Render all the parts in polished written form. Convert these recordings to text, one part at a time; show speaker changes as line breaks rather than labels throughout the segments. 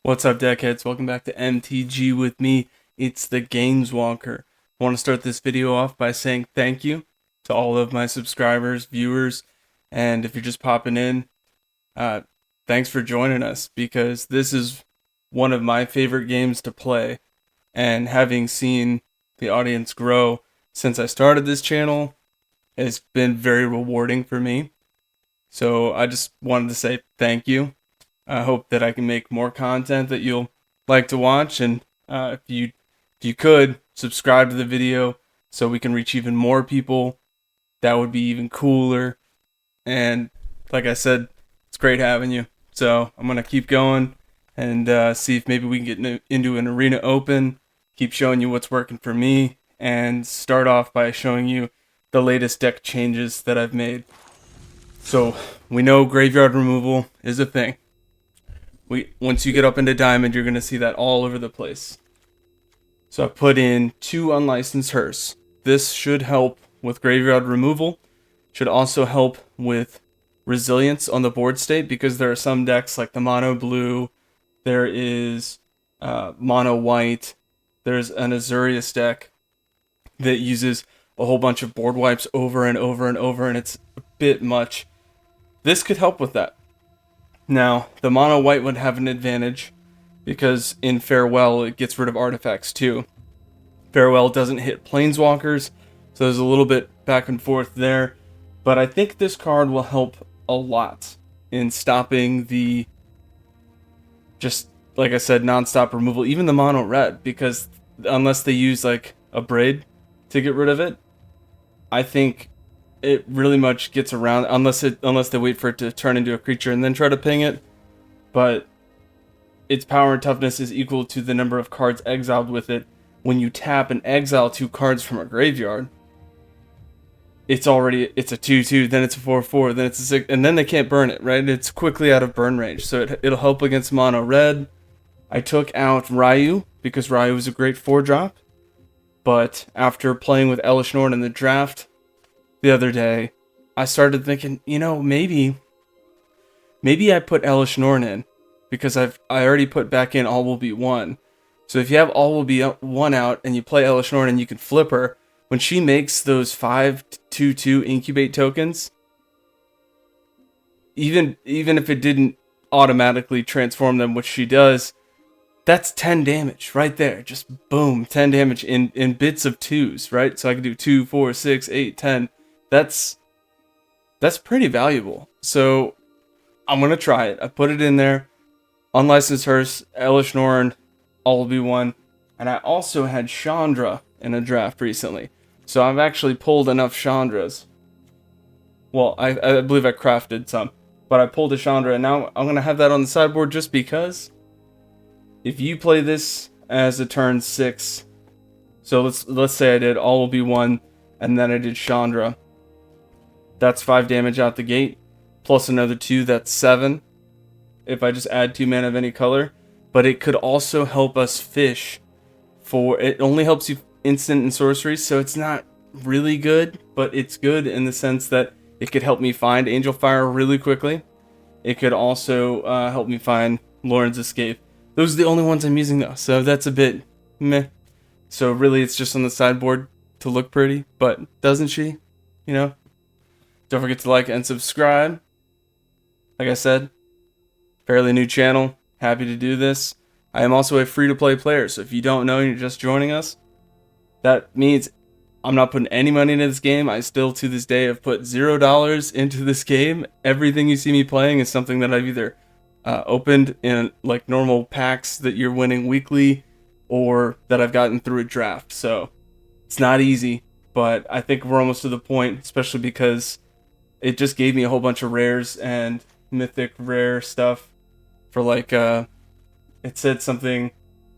What's up, deckheads? Welcome back to MTG with me. It's the Games Walker. I want to start this video off by saying thank you to all of my subscribers, viewers, and if you're just popping in, thanks for joining us, because this is one of my favorite games to play, and having seen the audience grow since I started this channel, it's been very rewarding for me. So I just wanted to say thank you. I hope that I can make more content that you'll like to watch, and if you could subscribe to the video so we can reach even more people, that would be even cooler. And like I said, it's great having you. So I'm gonna keep going and see if maybe we can get into an arena open, keep showing you what's working for me, and start off by showing you the latest deck changes that I've made. So we know graveyard removal is a thing. Once you get up into Diamond, you're going to see that all over the place. So I put in 2 unlicensed Hearse. This should help with graveyard removal. Should also help with resilience on the board state, because there are some decks like the mono blue, there is mono white, there's an Azurius deck that uses a whole bunch of board wipes over and over and over, and it's a bit much. This could help with that. Now, the mono white would have an advantage because in Farewell it gets rid of artifacts too. Farewell doesn't hit planeswalkers, so there's a little bit back and forth there. But I think this card will help a lot in stopping the, just like I said, non-stop removal, even the mono red, because unless they use like a braid to get rid of it, I think it really much gets around, unless they wait for it to turn into a creature and then try to ping it. But its power and toughness is equal to the number of cards exiled with it. When you tap and exile 2 cards from a graveyard, it's a 2/2, then it's a 4/4, then it's a 6, and then they can't burn it, right? It's quickly out of burn range, so it'll help against mono red. I took out Ryu because Ryu was a great 4-drop, but after playing with Elish Norn in the draft the other day, I started thinking, you know, maybe I put Elish Norn in because I already put back in All Will Be One. So if you have All Will Be One out and you play Elish Norn and you can flip her, when she makes those 5/2/2 incubate tokens, even if it didn't automatically transform them, which she does, that's 10 damage right there. Just boom, 10 damage in bits of 2s, right? So I can do 2, 4, 6, 8, 10. That's pretty valuable. So I'm gonna try it. I put it in there. Unlicensed Hearse, Elish Norn, All Will Be One, and I also had Chandra in a draft recently. So I've actually pulled enough Chandras. Well, I believe I crafted some, but I pulled a Chandra, and now I'm gonna have that on the sideboard just because. If you play this as a turn 6, so let's say I did All Will Be One, and then I did Chandra. That's 5 damage out the gate, plus another 2, that's 7. If I just add 2 mana of any color. But it could also help us fish for, it only helps you instant and sorceries, so it's not really good, but it's good in the sense that it could help me find Angel Fire really quickly. It could also help me find Lauren's Escape. Those are the only ones I'm using though, so that's a bit meh. So really it's just on the sideboard to look pretty, but doesn't she? You know? Don't forget to like and subscribe. Like I said, fairly new channel. Happy to do this. I am also a free-to-play player, so if you don't know and you're just joining us, that means I'm not putting any money into this game. I still, to this day, have put $0 into this game. Everything you see me playing is something that I've either opened in like normal packs that you're winning weekly, or that I've gotten through a draft. So it's not easy, but I think we're almost to the point, especially because it just gave me a whole bunch of rares and mythic rare stuff for like it said something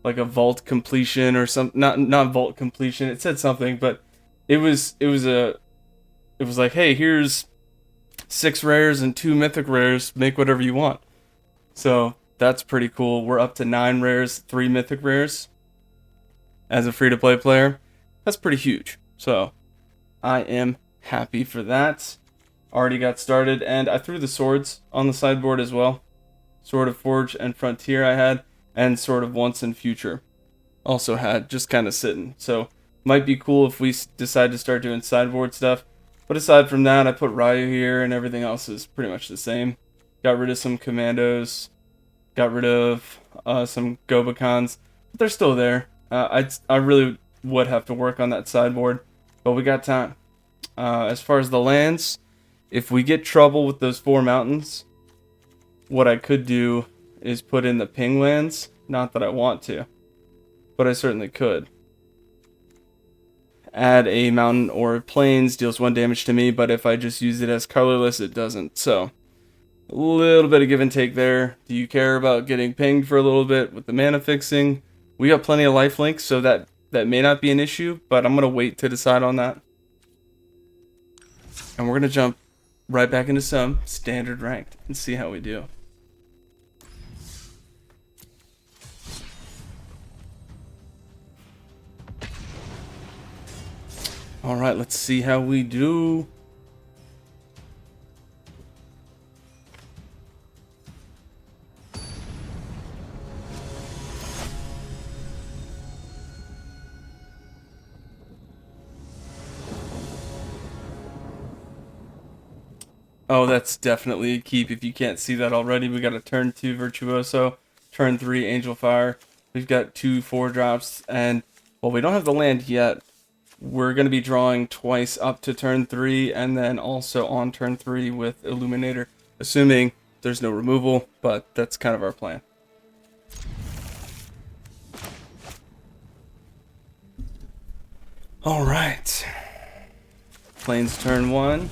like a vault completion or some, not vault completion, it said something, but it was like, hey, here's 6 rares and 2 mythic rares, make whatever you want. So that's pretty cool. We're up to 9 rares, 3 mythic rares as a free-to-play player. That's pretty huge. So I am happy for that. Already got started, and I threw the swords on the sideboard as well. Sword of Forge and Frontier I had, and Sword of Once and Future also had, just kind of sitting. So might be cool if we decide to start doing sideboard stuff. But aside from that, I put Ryu here, and everything else is pretty much the same. Got rid of some commandos, got rid of some Gobakons, but they're still there. I really would have to work on that sideboard, but we got time. As far as the lands, if we get trouble with those 4 mountains, what I could do is put in the ping lands. Not that I want to, but I certainly could. Add a mountain or plains, deals 1 damage to me, but if I just use it as colorless, it doesn't. So a little bit of give and take there. Do you care about getting pinged for a little bit with the mana fixing? We got plenty of lifelinks, so that may not be an issue, but I'm going to wait to decide on that. And we're going to jump right back into some standard ranked and see how we do. Alright, let's see how we do. Oh, that's definitely a keep. If you can't see that already, we got a turn 2 Virtuoso, turn 3 Angel Fire. We've got 2 4-drops, and well, we don't have the land yet. We're going to be drawing twice up to turn 3, and then also on turn 3 with Illuminator, assuming there's no removal, but that's kind of our plan. Alright. Plains turn 1.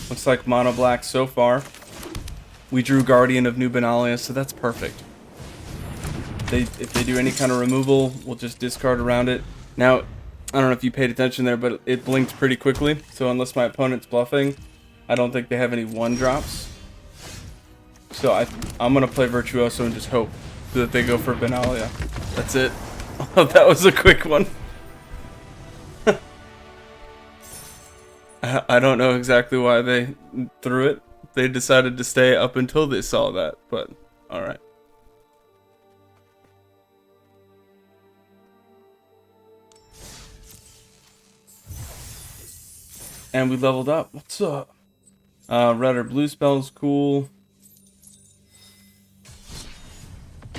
Looks like mono black so far. We drew Guardian of New Benalia, so that's perfect. If they do any kind of removal, we'll just discard around it. Now, I don't know if you paid attention there, but it blinked pretty quickly. So unless my opponent's bluffing, I don't think they have any 1-drops. So I'm going to play Virtuoso and just hope that they go for Benalia. That's it. Oh, that was a quick one. I don't know exactly why they threw it. They decided to stay up until they saw that, but alright. And we leveled up. What's up? Red or blue spell's cool.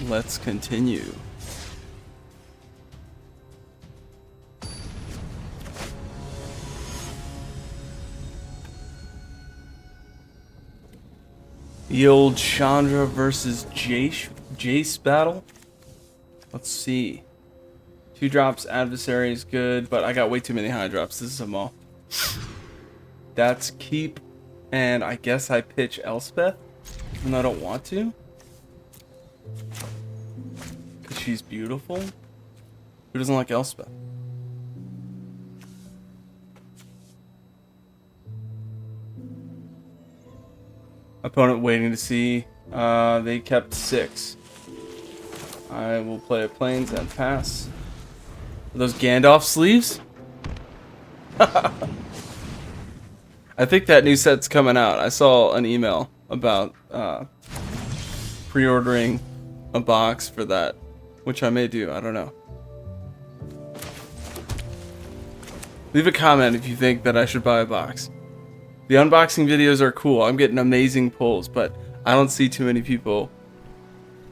Let's continue. The old Chandra versus Jace battle. Let's see. 2-drops adversary is good, but I got way too many high drops. This is a maul. That's keep, and I guess I pitch Elspeth, even though I don't want to. Because she's beautiful. Who doesn't like Elspeth? Opponent waiting to see. They kept 6. I will play a plains and pass. Are those Gandalf sleeves? I think that new set's coming out. I saw an email about pre-ordering a box for that, which I may do. I don't know. Leave a comment if you think that I should buy a box. The unboxing videos are cool. I'm getting amazing pulls, but I don't see too many people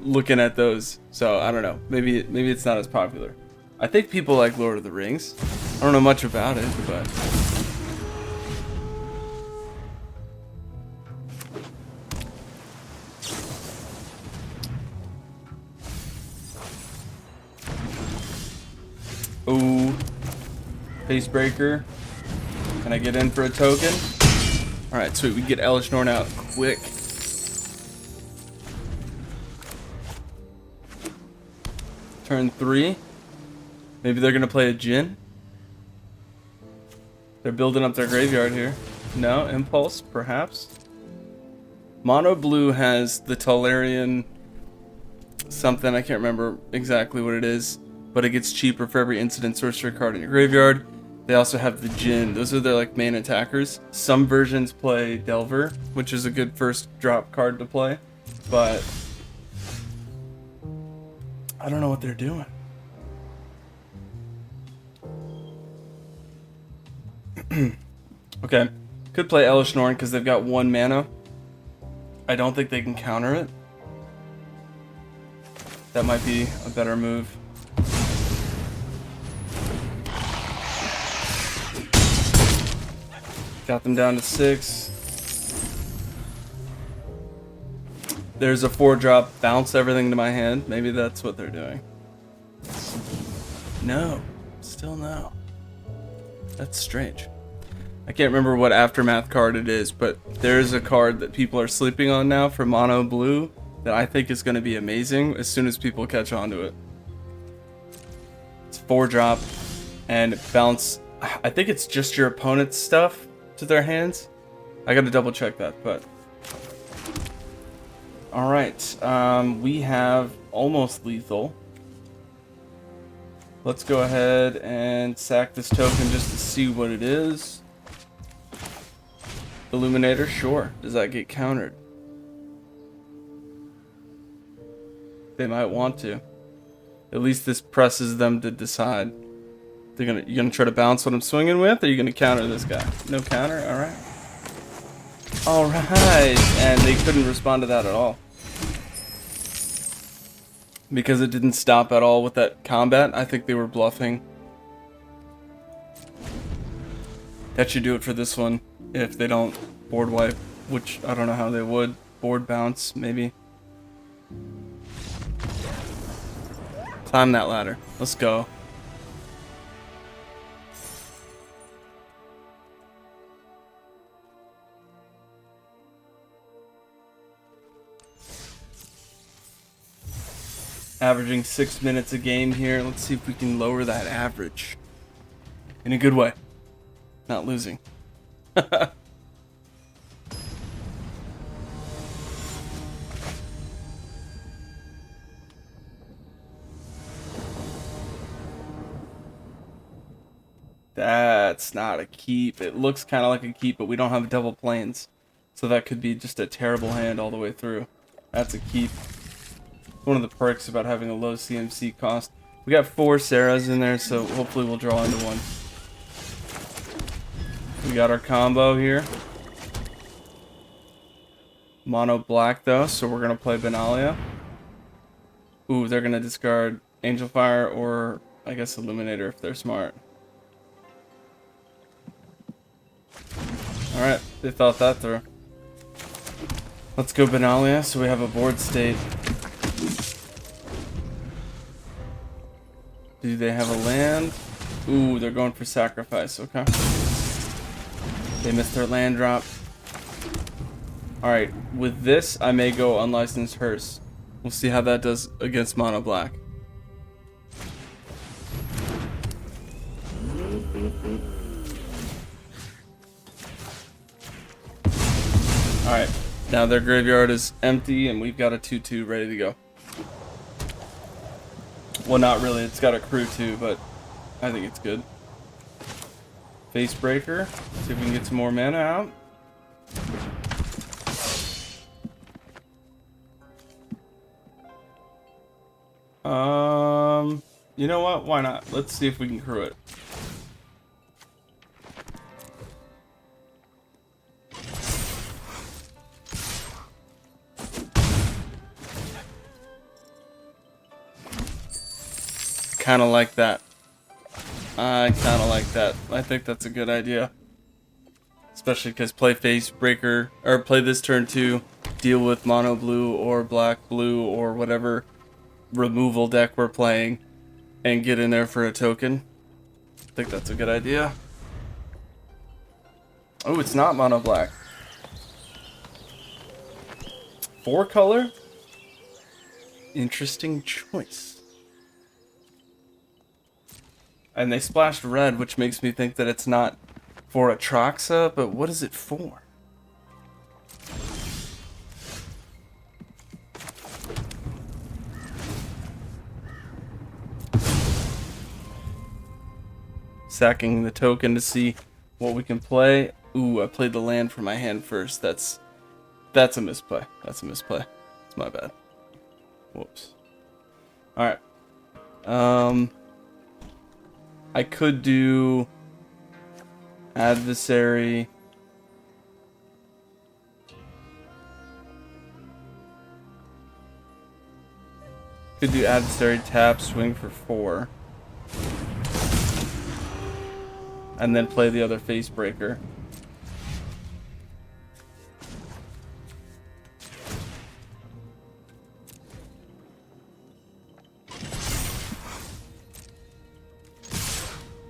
looking at those. So I don't know. Maybe it's not as popular. I think people like Lord of the Rings. I don't know much about it, but ooh, Facebreaker. Can I get in for a token? Alright, sweet. We can get Elish Norn out quick. Turn 3. Maybe they're going to play a Djinn. They're building up their graveyard here. No? Impulse, perhaps? Mono Blue has the Tolarian something. I can't remember exactly what it is, but it gets cheaper for every instant sorcery card in your graveyard. They also have the Djinn. Those are their like main attackers. Some versions play Delver, which is a good first drop card to play, but I don't know what they're doing. Okay, could play Elish Norn because they've got 1 mana. I don't think they can counter it. That might be a better move. Got them down to 6. There's a 4-drop, bounce everything to my hand. Maybe that's what they're doing. No, still no. That's strange. I can't remember what Aftermath card it is, but there's a card that people are sleeping on now for mono blue that I think is going to be amazing as soon as people catch on to it. It's 4-drop, and it bounce. I think it's just your opponent's stuff to their hands. I got to double check that, but all right. We have almost lethal. Let's go ahead and sack this token just to see what it is. Illuminator, sure. Does that get countered? They might want to. At least this presses them to decide. You're gonna try to bounce what I'm swinging with, or are you gonna counter this guy? No counter? Alright. Alright. And they couldn't respond to that at all. Because it didn't stop at all with that combat. I think they were bluffing. That should do it for this one. If they don't board wipe, which I don't know how they would. Board bounce, maybe. Climb that ladder. Let's go. Averaging 6 minutes a game here. Let's see if we can lower that average. In a good way. Not losing. That's not a keep. It looks kind of like a keep, but we don't have double planes. So that could be just a terrible hand all the way through. That's a keep. One of the perks about having a low CMC cost. We got 4 Sarahs in there, so hopefully we'll draw into one. We got our combo here. Mono black though, so we're gonna play Benalia. Ooh, they're gonna discard Angel Fire or I guess Illuminator if they're smart. Alright, they thought that through. Let's go Benalia, so we have a board state. Do they have a land? Ooh, they're going for sacrifice, okay. They missed their land drop. Alright, with this, I may go Unlicensed Hearse. We'll see how that does against mono black. Alright, now their graveyard is empty and we've got a 2/2 ready to go. Well, not really, it's got a crew too, but I think it's good. Face Breaker, see if we can get some more mana out. You know what? Why not? Let's see if we can crew it. Kind of like that. I kind of like that. I think that's a good idea. Especially because play Face Breaker, or play this turn to deal with mono blue or black blue or whatever removal deck we're playing and get in there for a token. I think that's a good idea. Oh, it's not mono black. 4 color? Interesting choice. And they splashed red, which makes me think that it's not for Atraxa, but what is it for? sacking the token to see what we can play. Ooh, I played the land from my hand first. That's a misplay. That's a misplay. It's my bad. Whoops. Alright. I could do adversary. Could do adversary, tap, swing for 4. And then play the other face breaker.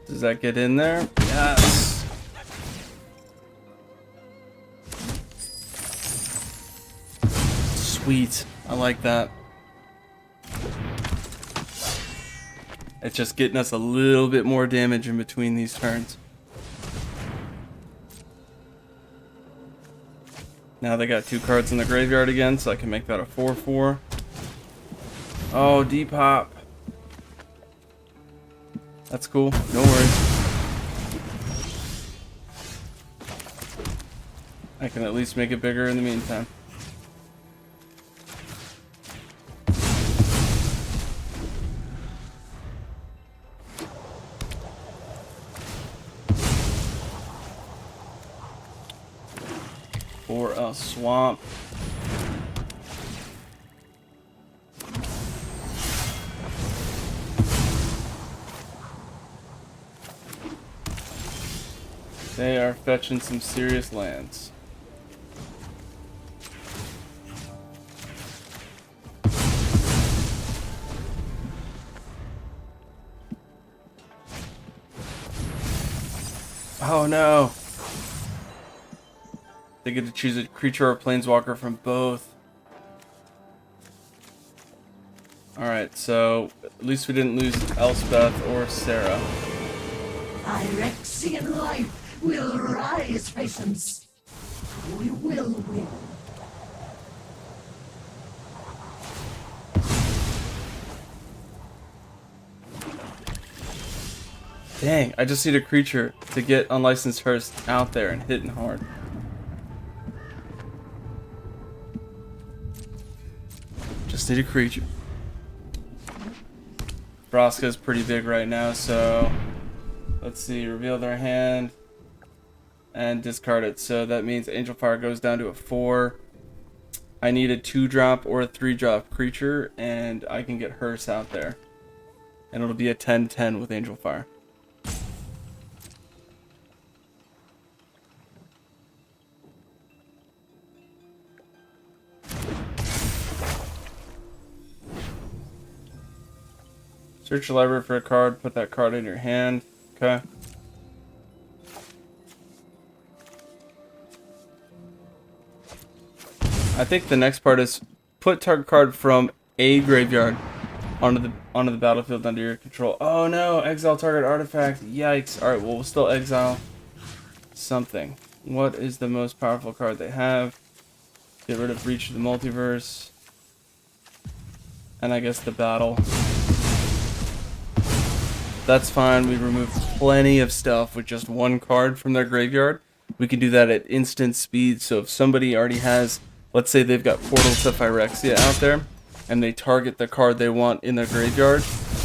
Does that get in there? Yes. Sweet. I like that. It's just getting us a little bit more damage in between these turns. Now they got 2 cards in the graveyard again, so I can make that a 4/4. Oh, Depop. That's cool. No worries. I can at least make it bigger in the meantime. Or a swamp. They are fetching some serious lands. Oh no! They get to choose a creature or planeswalker from both. Alright, so at least we didn't lose Elspeth or Sarah.
Phyrexian life will rise, patience. We will win.
Dang, I just need a creature to get Unlicensed Hearst out there and hitting hard. Just need a creature. Vraska's pretty big right now, so let's see, reveal their hand and discard it. So that means Angel Fire goes down to a 4. I need a 2-drop or a 3-drop creature, and I can get Hearst out there. And it'll be a 10/10 with Angel Fire. Search your library for a card, put that card in your hand. Okay. I think the next part is put target card from a graveyard onto the battlefield under your control. Oh no, exile target artifact. Yikes. Alright, well we'll still exile something. What is the most powerful card they have? Get rid of Reach of the Multiverse. And I guess the battle. That's fine. We removed plenty of stuff with just 1 card from their graveyard. We can do that at instant speed. So if somebody already has, let's say they've got Portal to Phyrexia out there, and they target the card they want in their graveyard,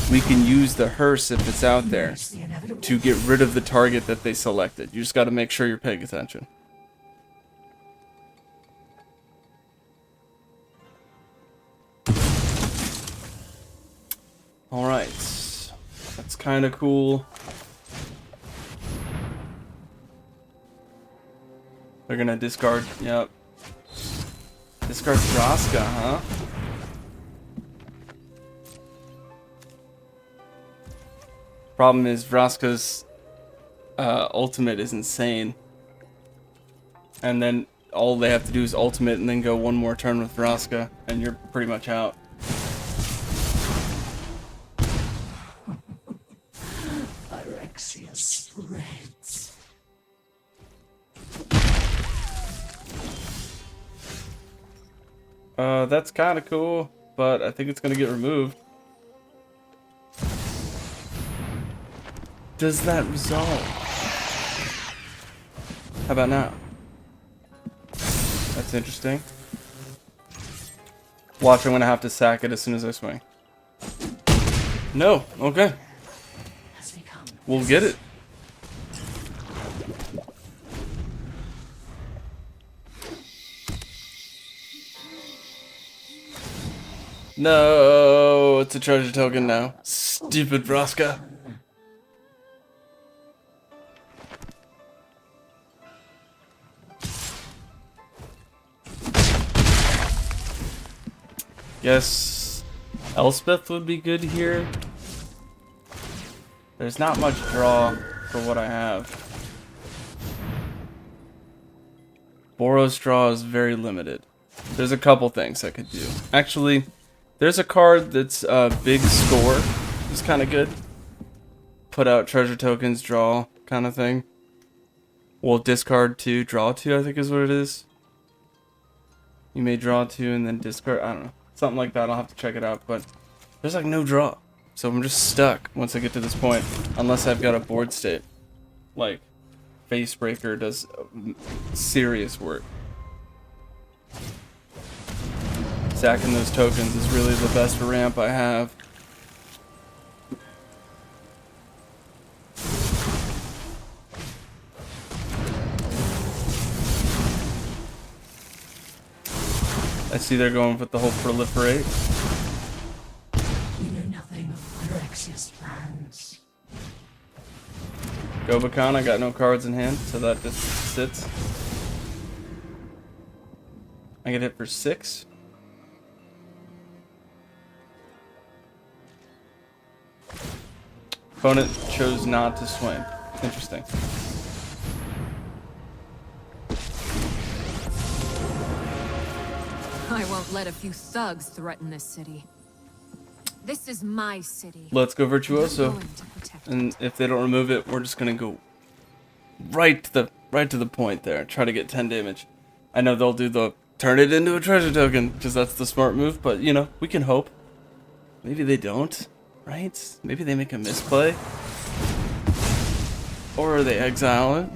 we can use the Hearse if it's out there to get rid of the target that they selected. You just got to make sure you're paying attention. Alright. That's kind of cool. They're gonna discard, yep. Discard Vraska, huh? Problem is Vraska's ultimate is insane. And then all they have to do is ultimate and then go 1 more turn with Vraska, and you're pretty much out.
Phyrexia spreads.
That's kind of cool, but I think it's gonna get removed. does that resolve? How about now? That's interesting. Watch, I'm gonna have to sack it as soon as I swing. No, okay. We'll get it. No, it's a treasure token now. Stupid Vraska. Guess Elspeth would be good here. There's not much draw for what I have. Boros draw is very limited. There's a couple things I could do. Actually, there's a card that's big score. It's kind of good. Put out treasure tokens, draw kind of thing. Well, discard 2, draw 2, I think is what it is. You may draw 2 and then discard. I don't know. Something like that. I'll have to check it out. But there's like no draw. So I'm just stuck once I get to this point. Unless I've got a board state. Like, Facebreaker does serious work. Sacking those tokens is really the best ramp I have. I see they're going with the whole proliferate.
You know nothing of Phyrexia's plans.
Gobakon, I got no cards in hand, so that just sits. I get hit for 6. Opponent chose not to swing. Interesting.
I won't let a few thugs threaten this city. This is my city.
Let's go
I'm
Virtuoso.
going to protect it.
And if they don't remove it, we're just gonna go right to the point there. Try to get 10 damage. I know they'll do the turn it into a treasure token, because that's the smart move, but you know, we can hope. Maybe they don't, right? Maybe they make a misplay. Or they exile it.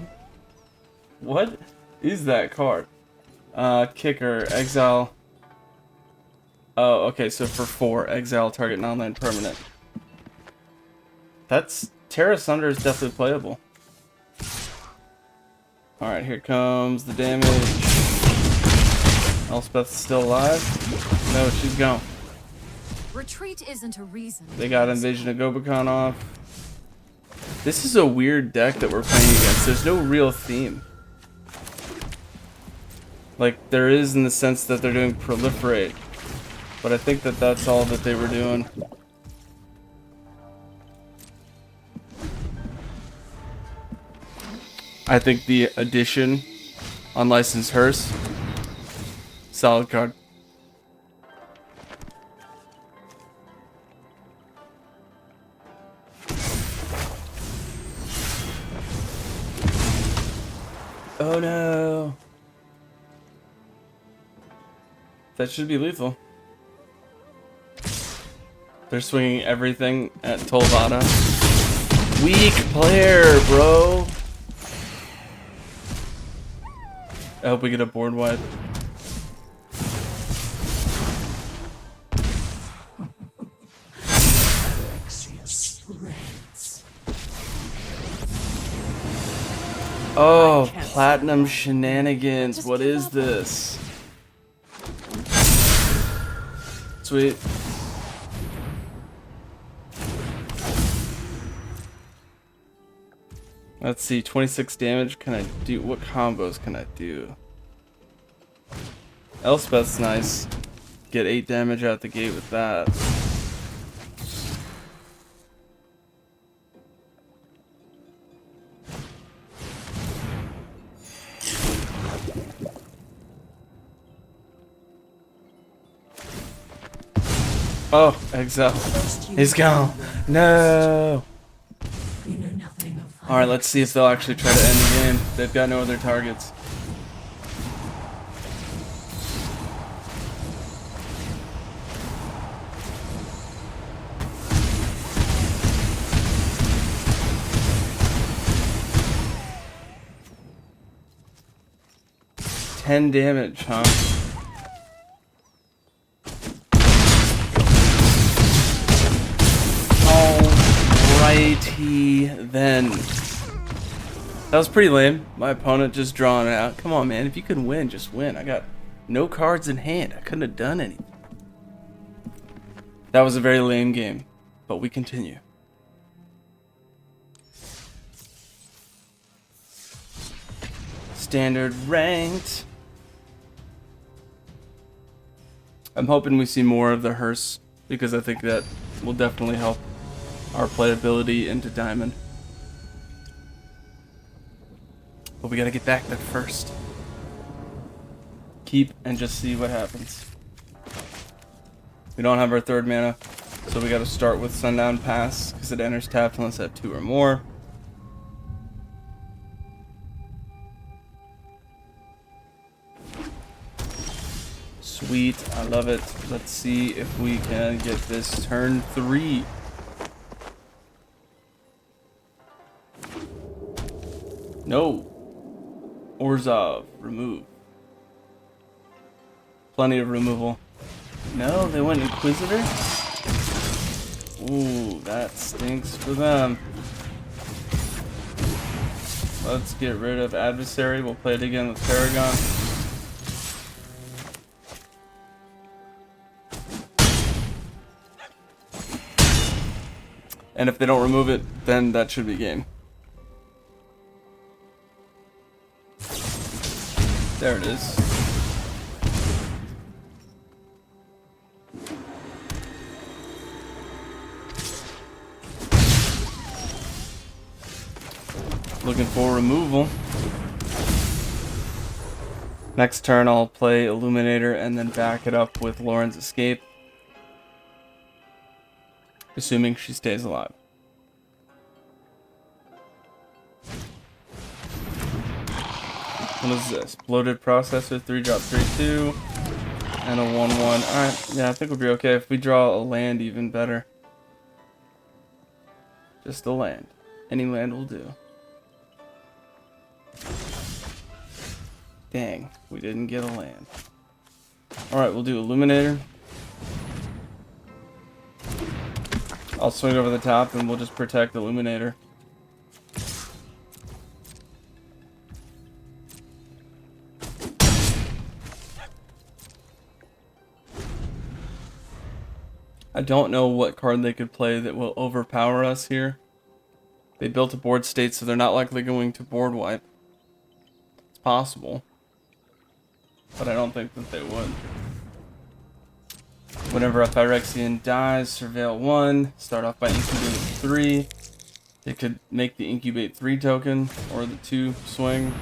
What is that card? Kicker, exile. Oh, okay, so for 4, exile target non-land permanent. That's... Terra Sunder is definitely playable. Alright, here comes the damage. Elspeth's still alive? No, she's gone.
Retreat isn't a reason.
They got Invasion of Gobakon off. This is a weird deck that we're playing against. There's no real theme. Like, there is in the sense that they're doing proliferate. But I think that that's all that they were doing. I think the addition on Licensed Hearse, solid card. Oh no. That should be lethal. They're swinging everything at Tolvada. Weak player, bro. I hope we get a board wipe.
Phyrexia's threats.
Oh, platinum shenanigans. What is this? Sweet. Let's see, 26 damage. Can I do? What combos can I do? Elspeth's nice. Get 8 damage out the gate with that. Oh, exile. He's gone. No.
You know nothing of
Alright, let's see if they'll actually try to end the game. They've got no other targets. 10 damage, huh? Alrighty then. That was pretty lame. My opponent just drawing it out. Come on, man. If you can win, just win. I got no cards in hand. I couldn't have done anything. That was a very lame game, but we continue. Standard ranked. I'm hoping we see more of the hearse because I think that will definitely help our playability into Diamond. But we gotta get back there first. Keep and just see what happens. We don't have our third mana, so we gotta start with Sundown Pass because it enters tapped unless I have 2 or more. Sweet, I love it. Let's see if we can get this turn 3. No. Orzhov, remove. Plenty of removal. No, they went Inquisitor? Ooh, that stinks for them. Let's get rid of Adversary. We'll play it again with Paragon. And if they don't remove it, then that should be game. There it is. Looking for removal. Next turn I'll play Illuminator and then back it up with Lauren's Escape. Assuming she stays alive. What is this? Bloated Processor, 3-drop, 3-2, and a 1-1. Alright, yeah, I think we'll be okay. If we draw a land, even better. Just a land. Any land will do. Dang, we didn't get a land. Alright, we'll do Illuminator. I'll swing over the top and we'll just protect the Illuminator. I don't know what card they could play that will overpower us here. They built a board state, so they're not likely going to board wipe. It's possible, but I don't think that they would. Whenever a Phyrexian dies, Surveil 1, start off by incubating 3. They could make the incubate 3 token, or the 2 swing.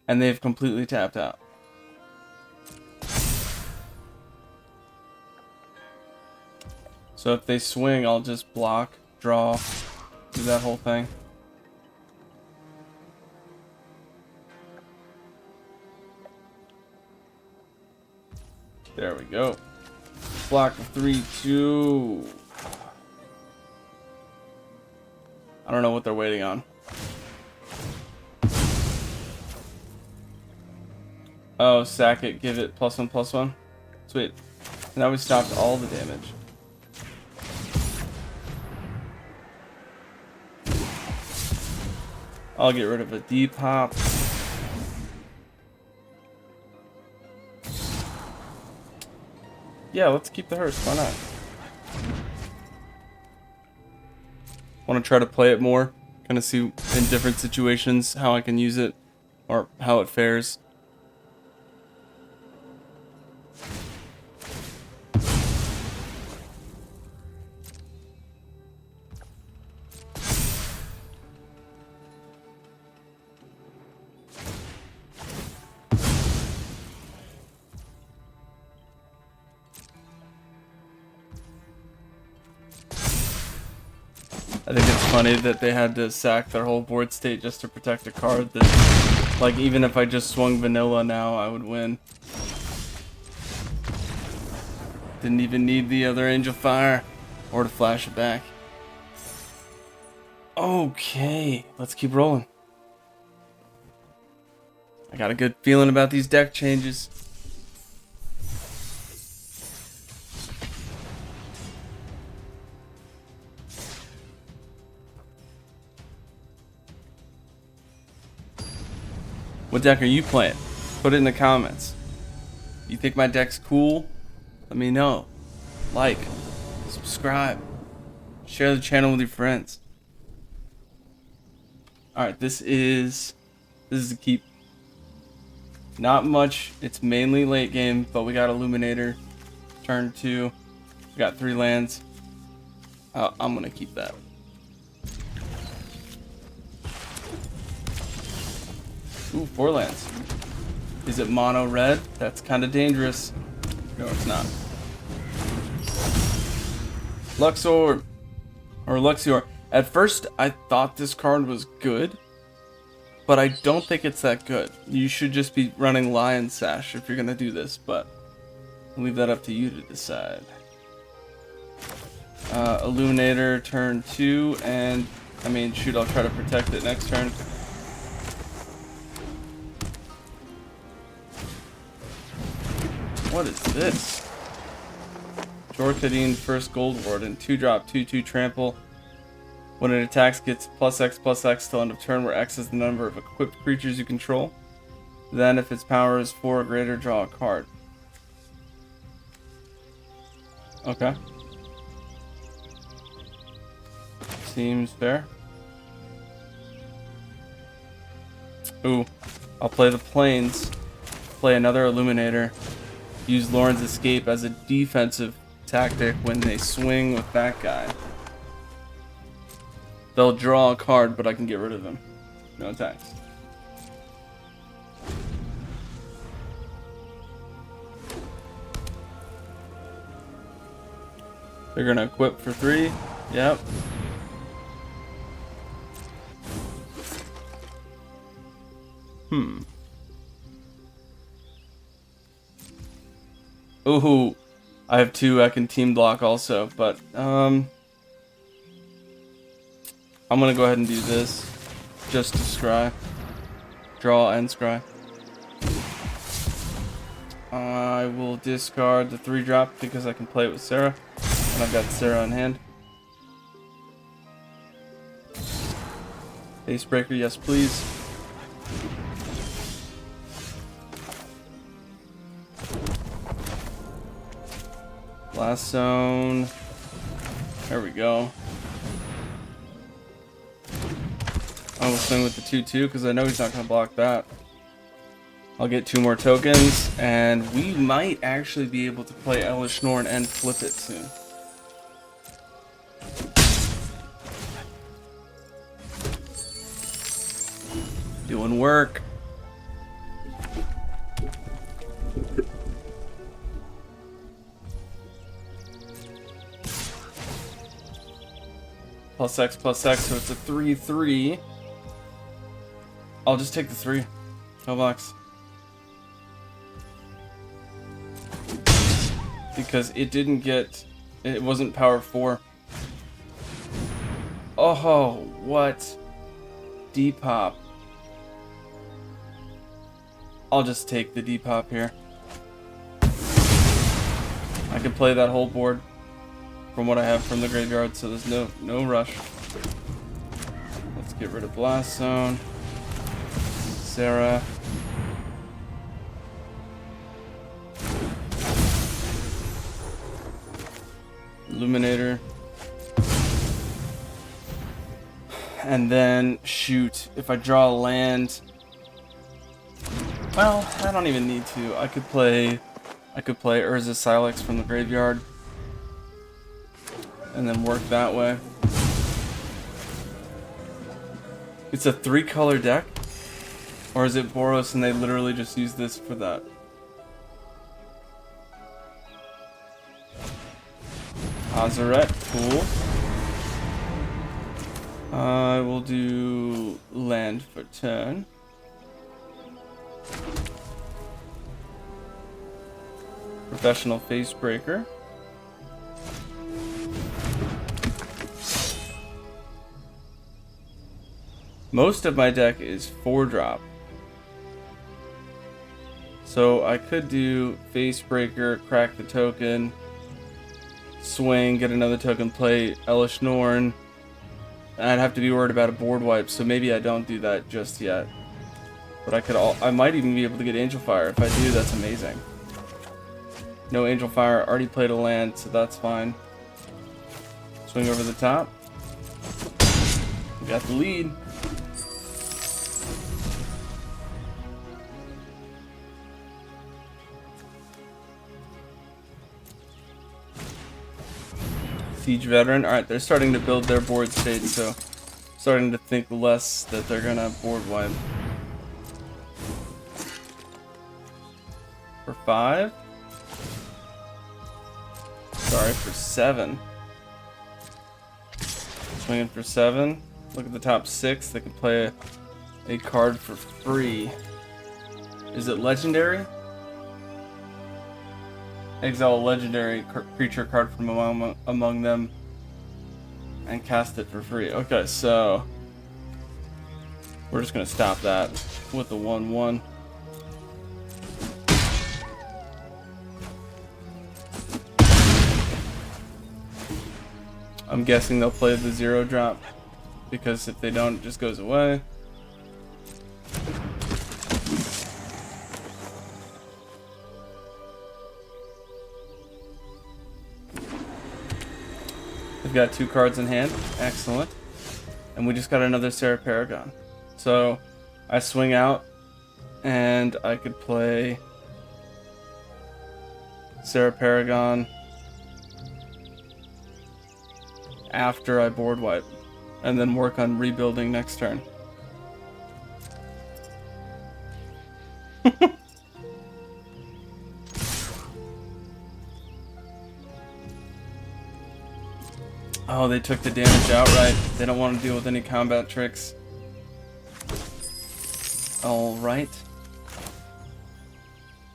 And they've completely tapped out. So if they swing, I'll just block, draw, do that whole thing. There we go. Block 3-2. I don't know what they're waiting on. Oh, sack it, give it +1/+1. Sweet. Now we stopped all the damage. I'll get rid of a Depop. Yeah, let's keep the hearse. Why not? Want to try to play it more. Kind of see in different situations how I can use it or how it fares. I think it's funny that they had to sack their whole board state just to protect a card that, like, even if I just swung vanilla now, I would win. Didn't even need the other Angel Fire or to flash it back. Okay, let's keep rolling. I got a good feeling about these deck changes. What deck are you playing? Put it in the comments. You think my deck's cool? Let me know. Like, subscribe, share the channel with your friends. Alright, this is a keep. Not much. It's mainly late game, but we got Illuminator. Turn 2. We got 3 lands. I'm gonna keep that. Ooh, 4 lands. Is it mono red? That's kind of dangerous. No, it's not. Luxor. Or Luxior. At first, I thought this card was good, but I don't think it's that good. You should just be running Lion Sash if you're going to do this, but I'll leave that up to you to decide. Illuminator, turn 2, and, I mean, shoot, I'll try to protect it next turn. What is this? Jorkadine, first Gold Warden, 2-drop, 2/2 trample. When it attacks, gets +X/+X till end of turn, where X is the number of equipped creatures you control. Then, if its power is 4 or greater, draw a card. Okay. Seems fair. Ooh, I'll play the Plains. Play another Illuminator. Use Lauren's Escape as a defensive tactic when they swing with that guy. They'll draw a card, but I can get rid of him. No attacks. They're gonna equip for 3. Yep. Ooh, I have 2. I can team block also, but I'm gonna go ahead and do this just to scry. Draw and scry. I will discard the 3-drop because I can play it with Sarah, and I've got Sarah on hand. Facebreaker, yes please. Blast Zone. There we go. I will swing with the 2/2 because I know he's not going to block that. I'll get 2 more tokens, and we might actually be able to play Elish Norn and flip it soon. Doing work. +X/+X, so it's a 3/3. I'll just take the 3. No box. Because it didn't get... It wasn't power 4. Oh, what? Depop. I'll just take the Depop here. I can play that whole board from what I have from the graveyard, so there's no rush. Let's get rid of Blast Zone. Sarah. Illuminator. And then, shoot, if I draw a land... Well, I don't even need to. I could play Urza Silex from the graveyard. And then work that way. It's a 3-color deck? Or is it Boros and they literally just use this for that? Azaret, cool. I will do land for turn. Professional Facebreaker. Most of my deck is 4-drop. So I could do face breaker, crack the token, swing, get another token, play Elish Norn. I'd have to be worried about a board wipe, so maybe I don't do that just yet. But I might even be able to get Angel Fire. If I do, that's amazing. No Angel Fire, already played a land, so that's fine. Swing over the top. We got the lead. Siege Veteran. Alright, they're starting to build their board state, so starting to think less that they're gonna board wipe. For 5? Sorry, for 7. Swinging for 7. Look at the top 6. They can play a card for free. Is it legendary? Exile a legendary creature card from among them and cast it for free. Okay, so we're just gonna stop that with the 1/1. I'm guessing they'll play the 0 drop because if they don't, it just goes away. We've got 2 cards in hand. Excellent. And we just got another Sarah Paragon. So I swing out and I could play Sarah Paragon after I board wipe and then work on rebuilding next turn. Oh, they took the damage outright. They don't want to deal with any combat tricks. Alright.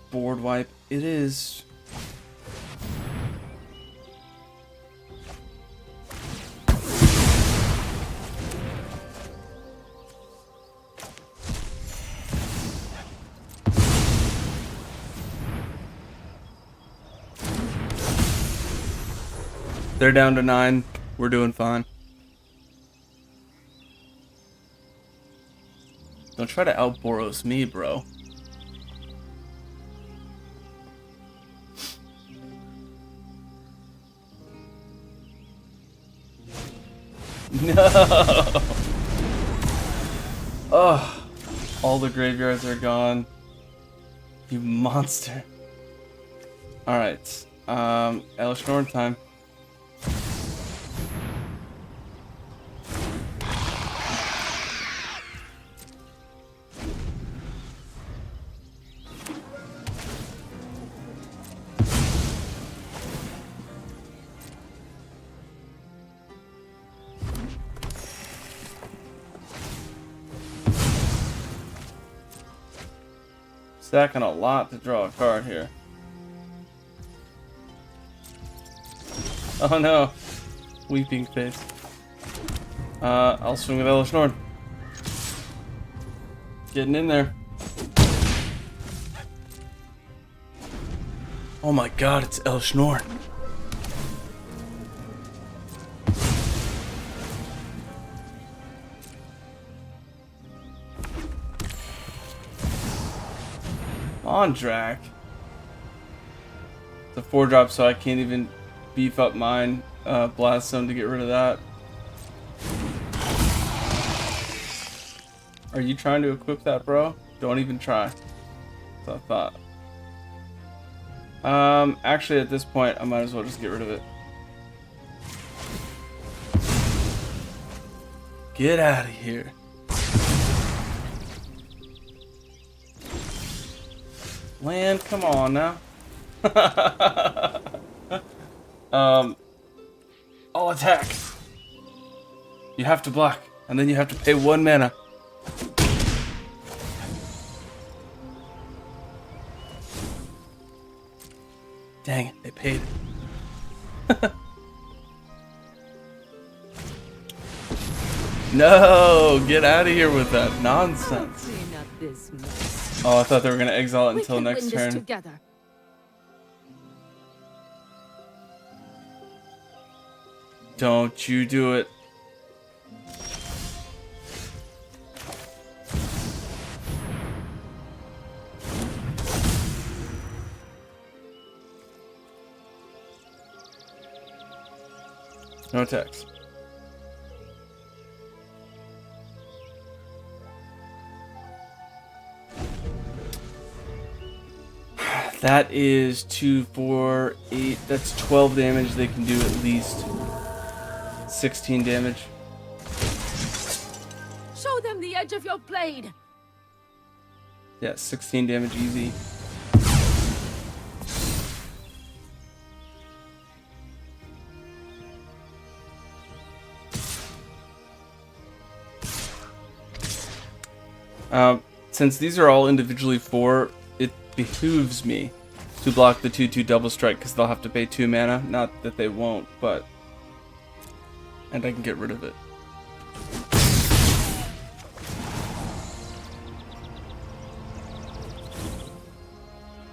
Board wipe it is. They're down to 9. We're doing fine. Don't try to out-Boros me, bro. No! Oh, all the graveyards are gone. You monster. Alright. Elish Norn time. Stacking a lot to draw a card here. Oh no. Weeping face. I'll swing with Elish Norn. Getting in there. Oh my god, it's Elish Norn. On Drac. It's a 4-drop, so I can't even beef up mine. Blast Zone to get rid of that. Are you trying to equip that, bro? Don't even try. That's what I thought. Actually, at this point, I might as well just get rid of it. Get out of here. Land, come on now. I'll attack. You have to block, and then you have to pay 1 mana. Dang it, they paid it. No, get out of here with that nonsense.
Clean up this mess.
Oh, I thought they were gonna exile it
We
until
can
next
win this
turn.
together.
Don't you do it. No attacks. That is 2, 4, 8. That's 12 damage. They can do at least 16 damage.
Show them the edge of your blade.
Yeah, 16 damage easy. Since these are all individually 4, it behooves me to block the 2/2 double strike because they'll have to pay 2 mana. Not that they won't, but... And I can get rid of it.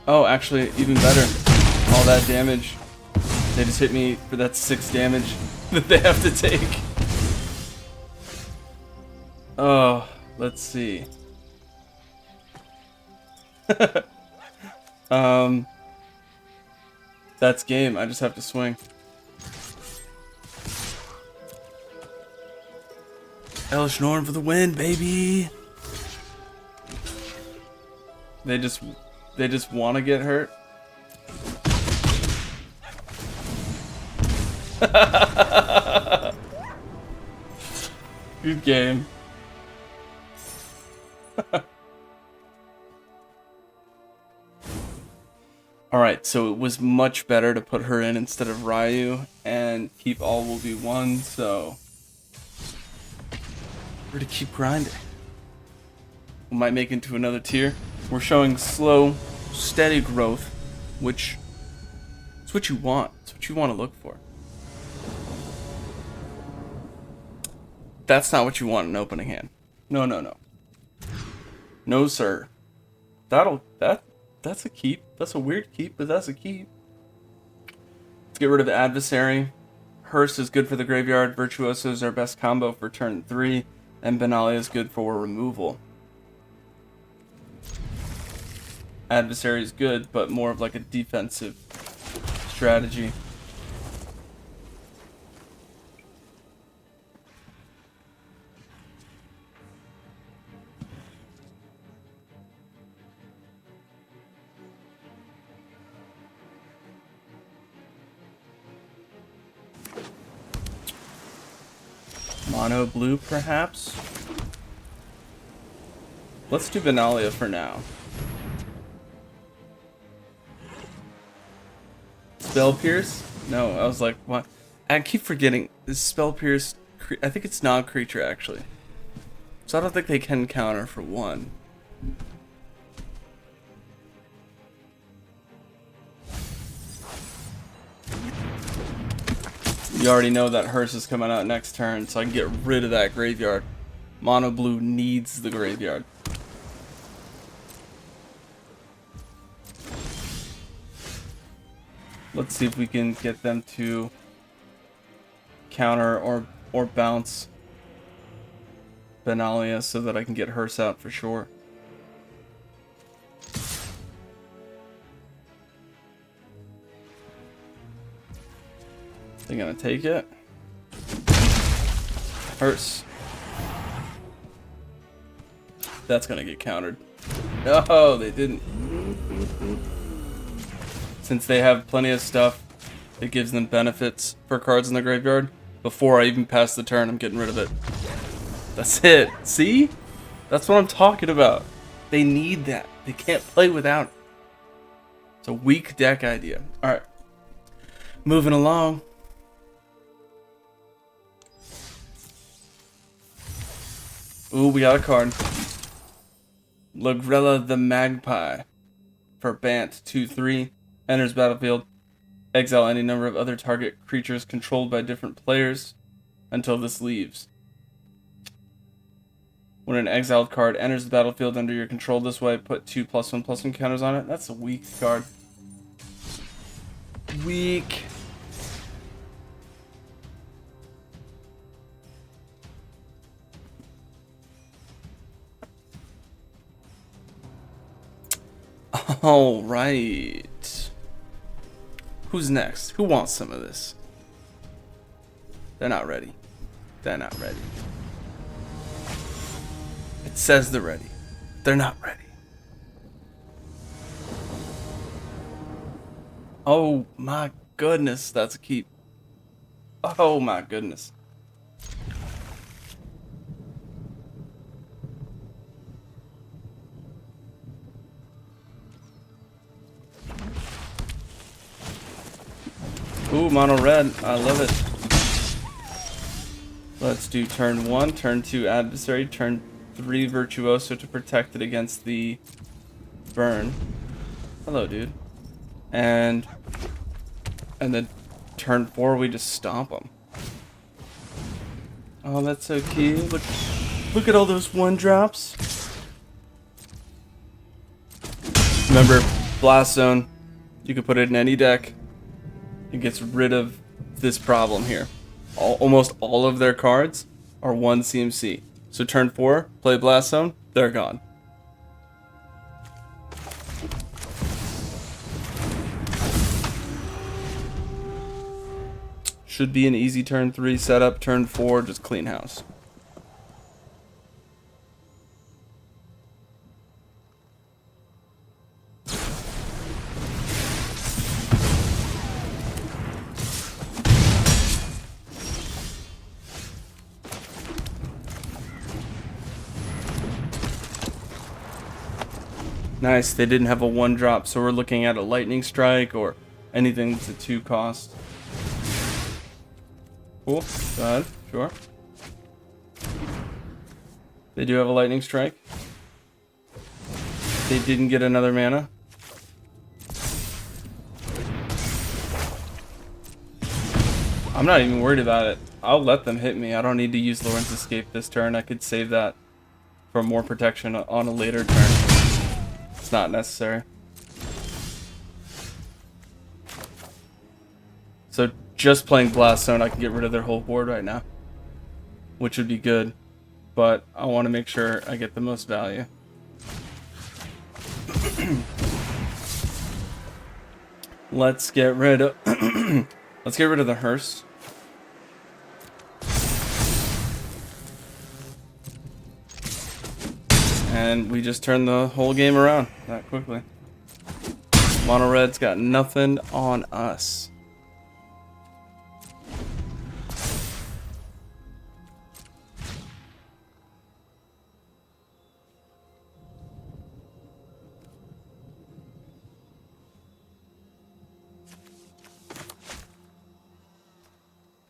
Oh, actually, even better. All that damage. They just hit me for that 6 damage that they have to take. Oh, let's see. That's game. I just have to swing. Elish Norn for the win, baby. They just want to get hurt. Good game. Alright, so it was much better to put her in instead of Ryu and keep all will be one, so we're to keep grinding. We might make it to another tier. We're showing slow, steady growth, which is what you want. It's what you want to look for. That's not what you want in an opening hand. No, no, no. No, sir. That's a keep. That's a weird keep, but that's a keep. Let's get rid of Adversary. Hearse is good for the graveyard. Virtuoso is our best combo for turn 3. And Benalia is good for removal. Adversary is good, but more of like a defensive strategy. Mono blue, perhaps? Let's do Benalia for now. Spell Pierce? No, I was like, what? I keep forgetting. Is Spell Pierce... I think it's non-creature, actually. So I don't think they can counter for 1. You already know that Hearse is coming out next turn, so I can get rid of that graveyard. Mono blue needs the graveyard. Let's see if we can get them to counter or bounce Benalia so that I can get Hearse out for sure. They're gonna take it. Hearse. That's gonna get countered. No, they didn't. Since they have plenty of stuff, it gives them benefits for cards in the graveyard. Before I even pass the turn, I'm getting rid of it. That's it. See? That's what I'm talking about. They need that. They can't play without it. It's a weak deck idea. Alright. Moving along. Ooh, we got a card. Lagrella the Magpie. For Bant 2/3. Enters battlefield. Exile any number of other target creatures controlled by different players until this leaves. When an exiled card enters the battlefield under your control this way, put 2 +1/+1 counters on it. That's a weak card. Weak. All right. Who's next? Who wants some of this? They're not ready. They're not ready. It says they're ready. They're not ready. Oh my goodness, that's a keep. Oh my goodness. Ooh, mono red. I love it. Let's do turn 1, turn 2 adversary, turn 3 virtuoso to protect it against the burn. Hello, dude. And then turn 4 we just stomp them. Oh, that's so cute. Look at all those 1-drops. Remember, Blast Zone. You can put it in any deck. It gets rid of this problem here. Almost all of their cards are 1 CMC. So turn 4, play Blast Zone, they're gone. Should be an easy turn 3 setup. Turn 4, just clean house. Nice, they didn't have a 1-drop, so we're looking at a lightning strike or anything that's a 2 cost. Cool, go ahead, sure. They do have a lightning strike. They didn't get another mana. I'm not even worried about it. I'll let them hit me. I don't need to use Lawrence Escape this turn. I could save that for more protection on a later turn. It's not necessary. So just playing Blast Zone, I can get rid of their whole board right now, which would be good, but I want to make sure I get the most value. Let's get rid of let's get rid of the hearse. And we just turned the whole game around that quickly. Mono red's got nothing on us.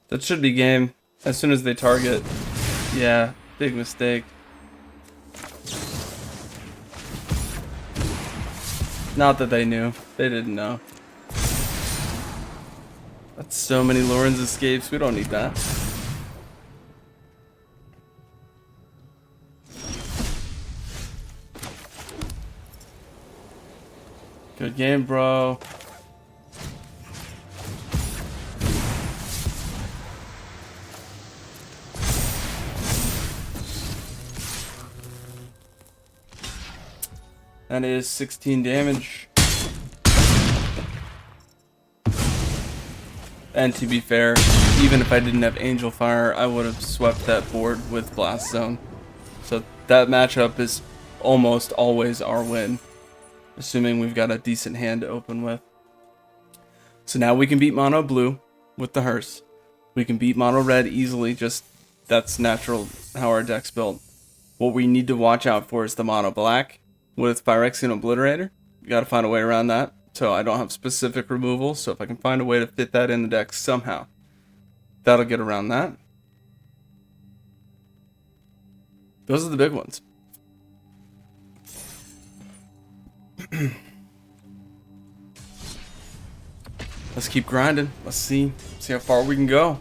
That should be game. As soon as they target. Yeah, big mistake. Not that they knew. They didn't know. That's so many Lawrence escapes. We don't need that. Good game, bro. That is 16 damage. And to be fair, even if I didn't have Angel Fire, I would have swept that board with Blast Zone. So that matchup is almost always our win, assuming we've got a decent hand to open with. So now we can beat mono blue with the hearse. We can beat mono red easily, just that's natural how our deck's built. What we need to watch out for is the mono black with Phyrexian Obliterator. You gotta find a way around that. So I don't have specific removal, so if I can find a way to fit that in the deck somehow, that'll get around that. Those are the big ones. Let's keep grinding. Let's see how far we can go.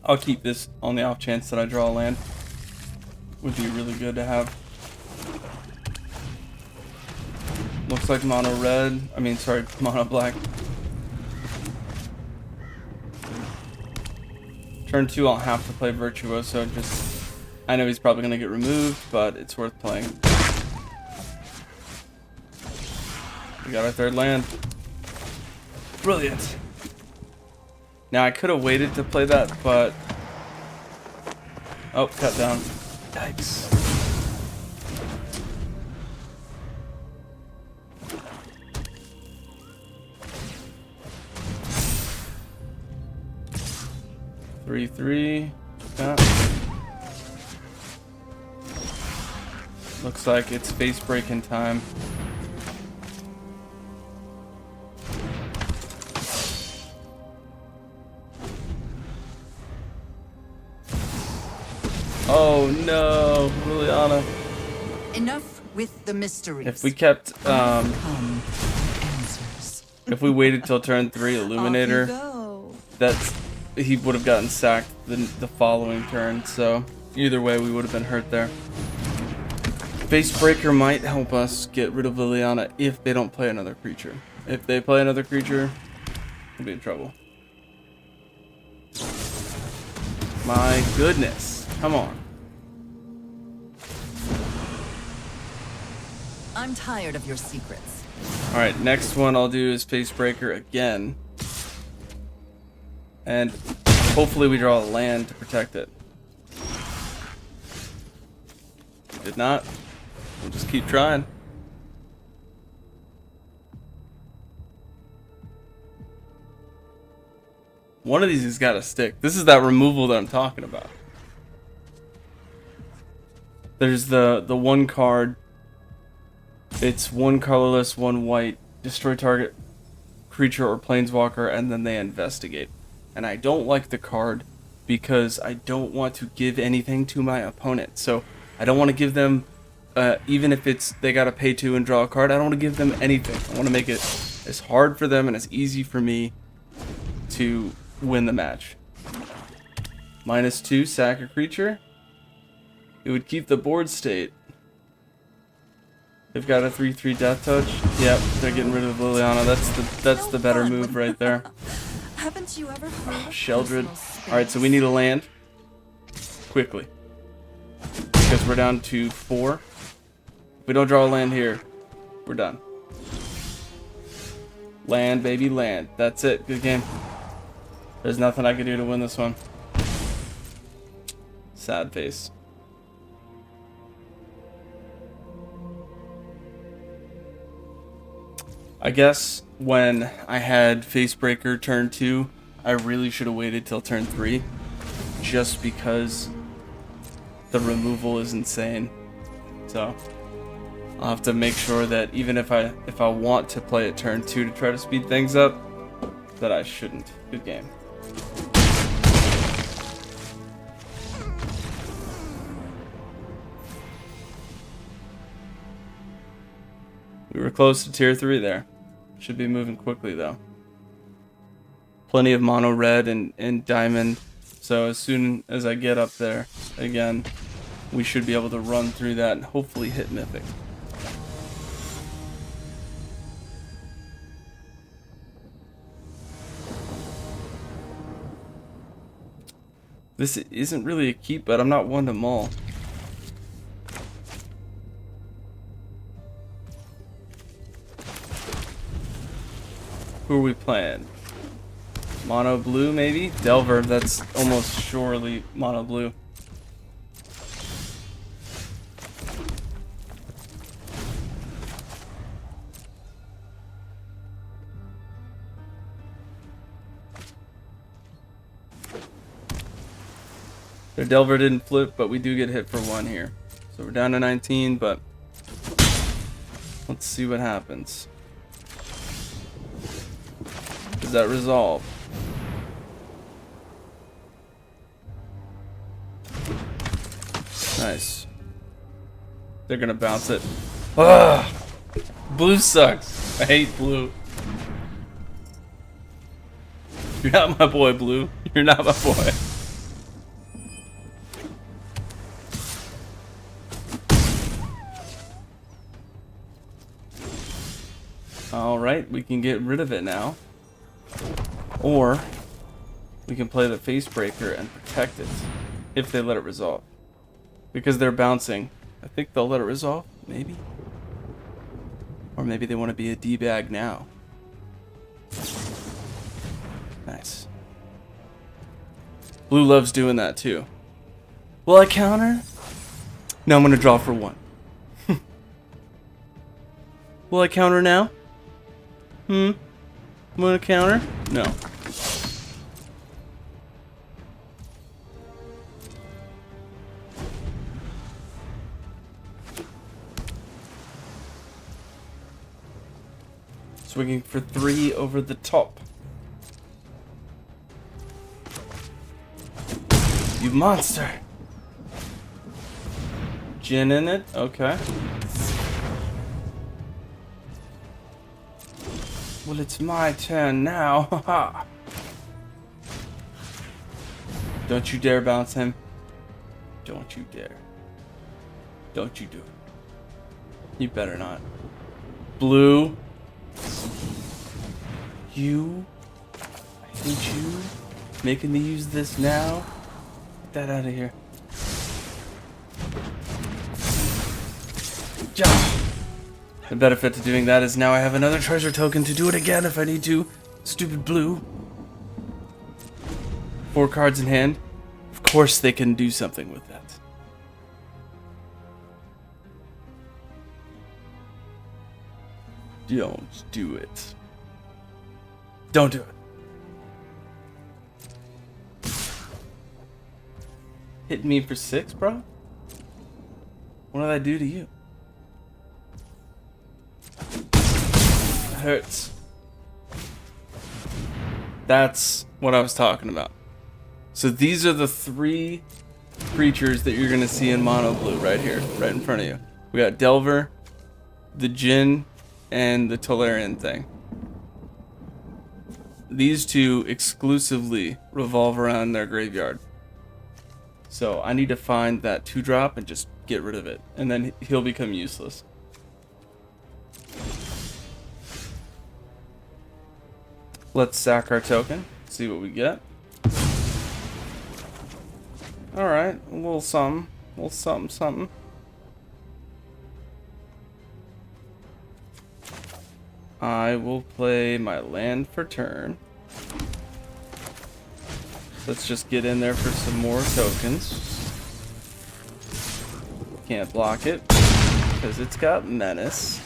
I'll keep this on the off chance that I draw a land. Would be really good to have. Looks like mono red. I mean, sorry, mono black. Turn 2, I'll have to play Virtuoso. Just, I know he's probably gonna get removed, but it's worth playing. We got our third land. Brilliant. Now I could have waited to play that, but oh, cut down. Yikes. Three. Yeah. Looks like it's face breaking time. Oh no, Liliana.
Enough with the mysteries.
If we kept
Come answers.
if we waited till turn 3 Illuminator, that's he would have gotten sacked the following turn, so either way we would have been hurt there. Face Breaker might help us get rid of Liliana if they don't play another creature. If they play another creature, we'll be in trouble. My goodness. Come on.
I'm tired of your secrets.
Alright, next one I'll do is Face Breaker again. And hopefully we draw a land to protect it. Did not. We'll just keep trying. One of these has got to stick. This is that removal that I'm talking about. There's the one card. It's one colorless, one white. Destroy target creature or planeswalker, and then they investigate. And I don't like the card because I don't want to give anything to my opponent. So I don't want to give them, even if it's they got to pay 2 and draw a card, I don't want to give them anything. I want to make it as hard for them and as easy for me to win the match. -2, sack a creature. It would keep the board state. They've got a 3/3 death touch. Yep, they're getting rid of Liliana. That's the better move right there.
Haven't you ever heard of
Sheldred.
personal space?
Alright, so we need a land. Quickly. Because we're down to 4. If we don't draw a land here, we're done. Land, baby, land. That's it. Good game. There's nothing I can do to win this one. Sad face. I guess when I had Facebreaker turn 2, I really should have waited till turn 3. Just because the removal is insane. So I'll have to make sure that even if I want to play it turn 2 to try to speed things up, that I shouldn't. Good game. We were close to tier 3 there. Should be moving quickly though. Plenty of mono red and diamond. So as soon as I get up there again, we should be able to run through that and hopefully hit mythic. This isn't really a keep, but I'm not one to maul. Who are we playing? Mono blue, maybe? Delver, that's almost surely mono blue. Their Delver didn't flip, but we do get hit for 1 here. So we're down to 19, but let's see what happens. Does that resolve? Nice. They're gonna bounce it. Ugh! Blue sucks. I hate blue. You're not my boy, Blue. You're not my boy. Alright, we can get rid of it now. Or we can play the face breaker and protect it if they let it resolve. Because they're bouncing. I think they'll let it resolve, maybe. Or maybe they want to be a D-bag now. Nice. Blue loves doing that too. Will I counter? No, I'm going to draw for 1. Will I counter now? I'm going to counter? No. Swinging for 3 over the top. You monster! Gin in it? Okay. Well, it's my turn now. Haha. Don't you dare bounce him. Don't you dare. Don't you do it. You better not. Blue. You. I hate you. Making me use this now. Get that out of here. Yeah. The benefit to doing that is now I have another treasure token to do it again if I need to. Stupid blue. 4 cards in hand. Of course they can do something with that. Don't do it. Don't do it. Hit me for 6, bro? What did I do to you? It hurts. That's what I was talking about. So these are the 3 creatures that you're gonna see in mono blue right here, right in front of you. We got Delver, the Djinn, and the Tolarian thing. These 2 exclusively revolve around their graveyard. So I need to find that 2-drop and just get rid of it, and then he'll become useless. Let's sack our token, see what we get. Alright, a little something. A little something, something. I will play my land for turn. Let's just get in there for some more tokens. Can't block it because it's got Menace.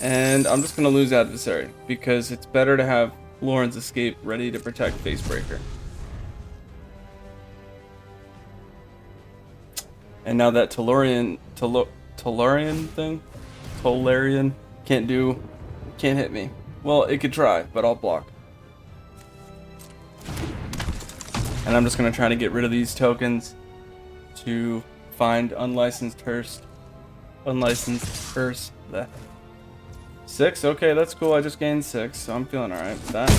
And I'm just going to lose Adversary because it's better to have Lauren's Escape ready to protect Facebreaker. And now that Tolarian can't hit me. Well, it could try, but I'll block. And I'm just gonna try to get rid of these tokens to find unlicensed hearse. Bleh. 6? Okay, that's cool. I just gained 6, so I'm feeling alright with that.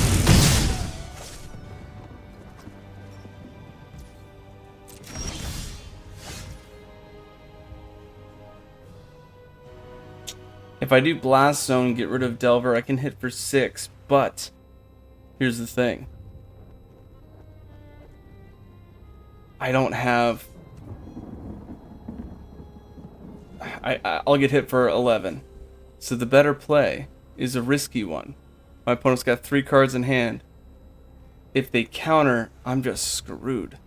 If I do Blast Zone, get rid of Delver, I can hit for 6, but here's the thing. I don't have... I'll get hit for 11. So the better play is a risky one. My opponent's got 3 cards in hand. If they counter, I'm just screwed.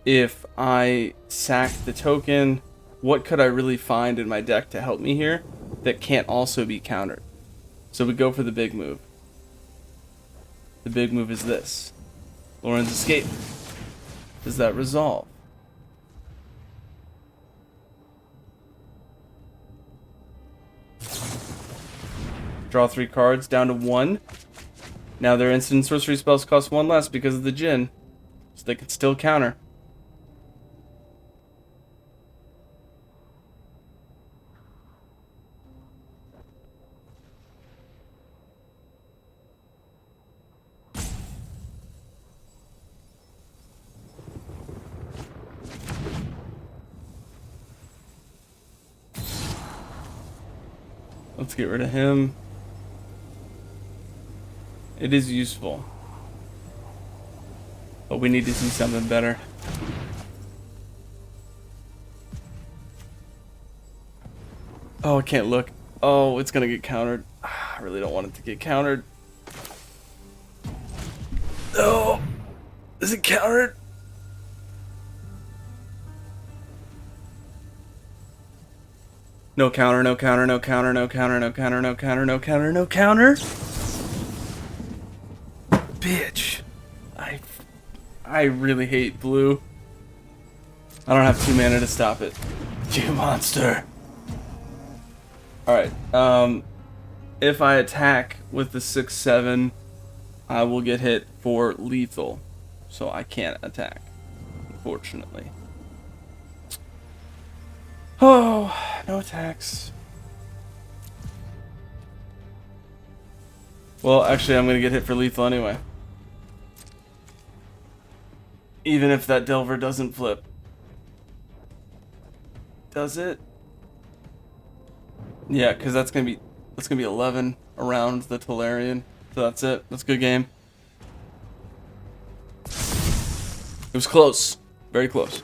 If I sack the token, what could I really find in my deck to help me here that can't also be countered? So we go for the big move. The big move is this. Lauren's Escape. Does that resolve? Draw 3 cards down to 1. Now their instant and sorcery spells cost 1 less because of the Djinn. So they can still counter. Let's get rid of him. It is useful. But we need to see something better. Oh, I can't look. Oh, it's gonna get countered. I really don't want it to get countered. Oh, is it countered? No counter, no counter, no counter, no counter, no counter, no counter, no counter, no counter. Bitch. I really hate blue. I don't have 2 mana to stop it. You monster. Alright, if I attack with the 6/7, I will get hit for lethal. So I can't attack, unfortunately. Oh, no attacks. Well, actually, I'm gonna get hit for lethal anyway. Even if that Delver doesn't flip. Does it? Yeah, because that's gonna be 11 around the Tolarian. So that's it. That's a good game. It was close. Very close.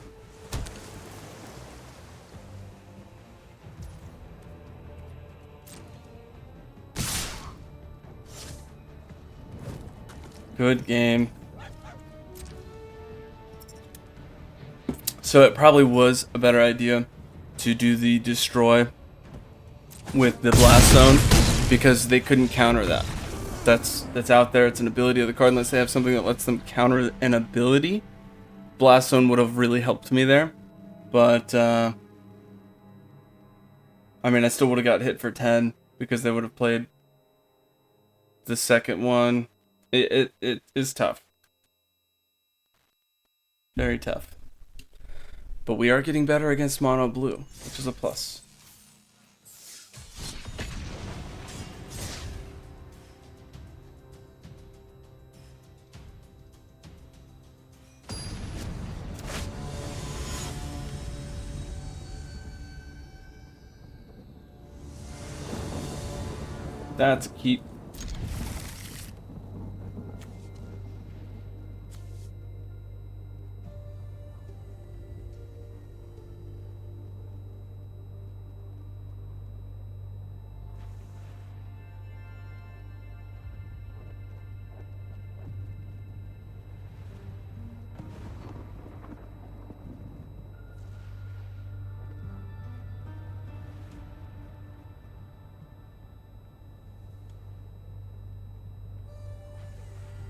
Good game. So it probably was a better idea to do the destroy with the blast zone because they couldn't counter that. That's out there. It's an ability of the card unless they have something that lets them counter an ability. Blast zone would have really helped me there, but I mean I still would have got hit for 10 because they would have played the second one. It is tough. Very tough. But we are getting better against mono blue, which is a plus. That's a keep.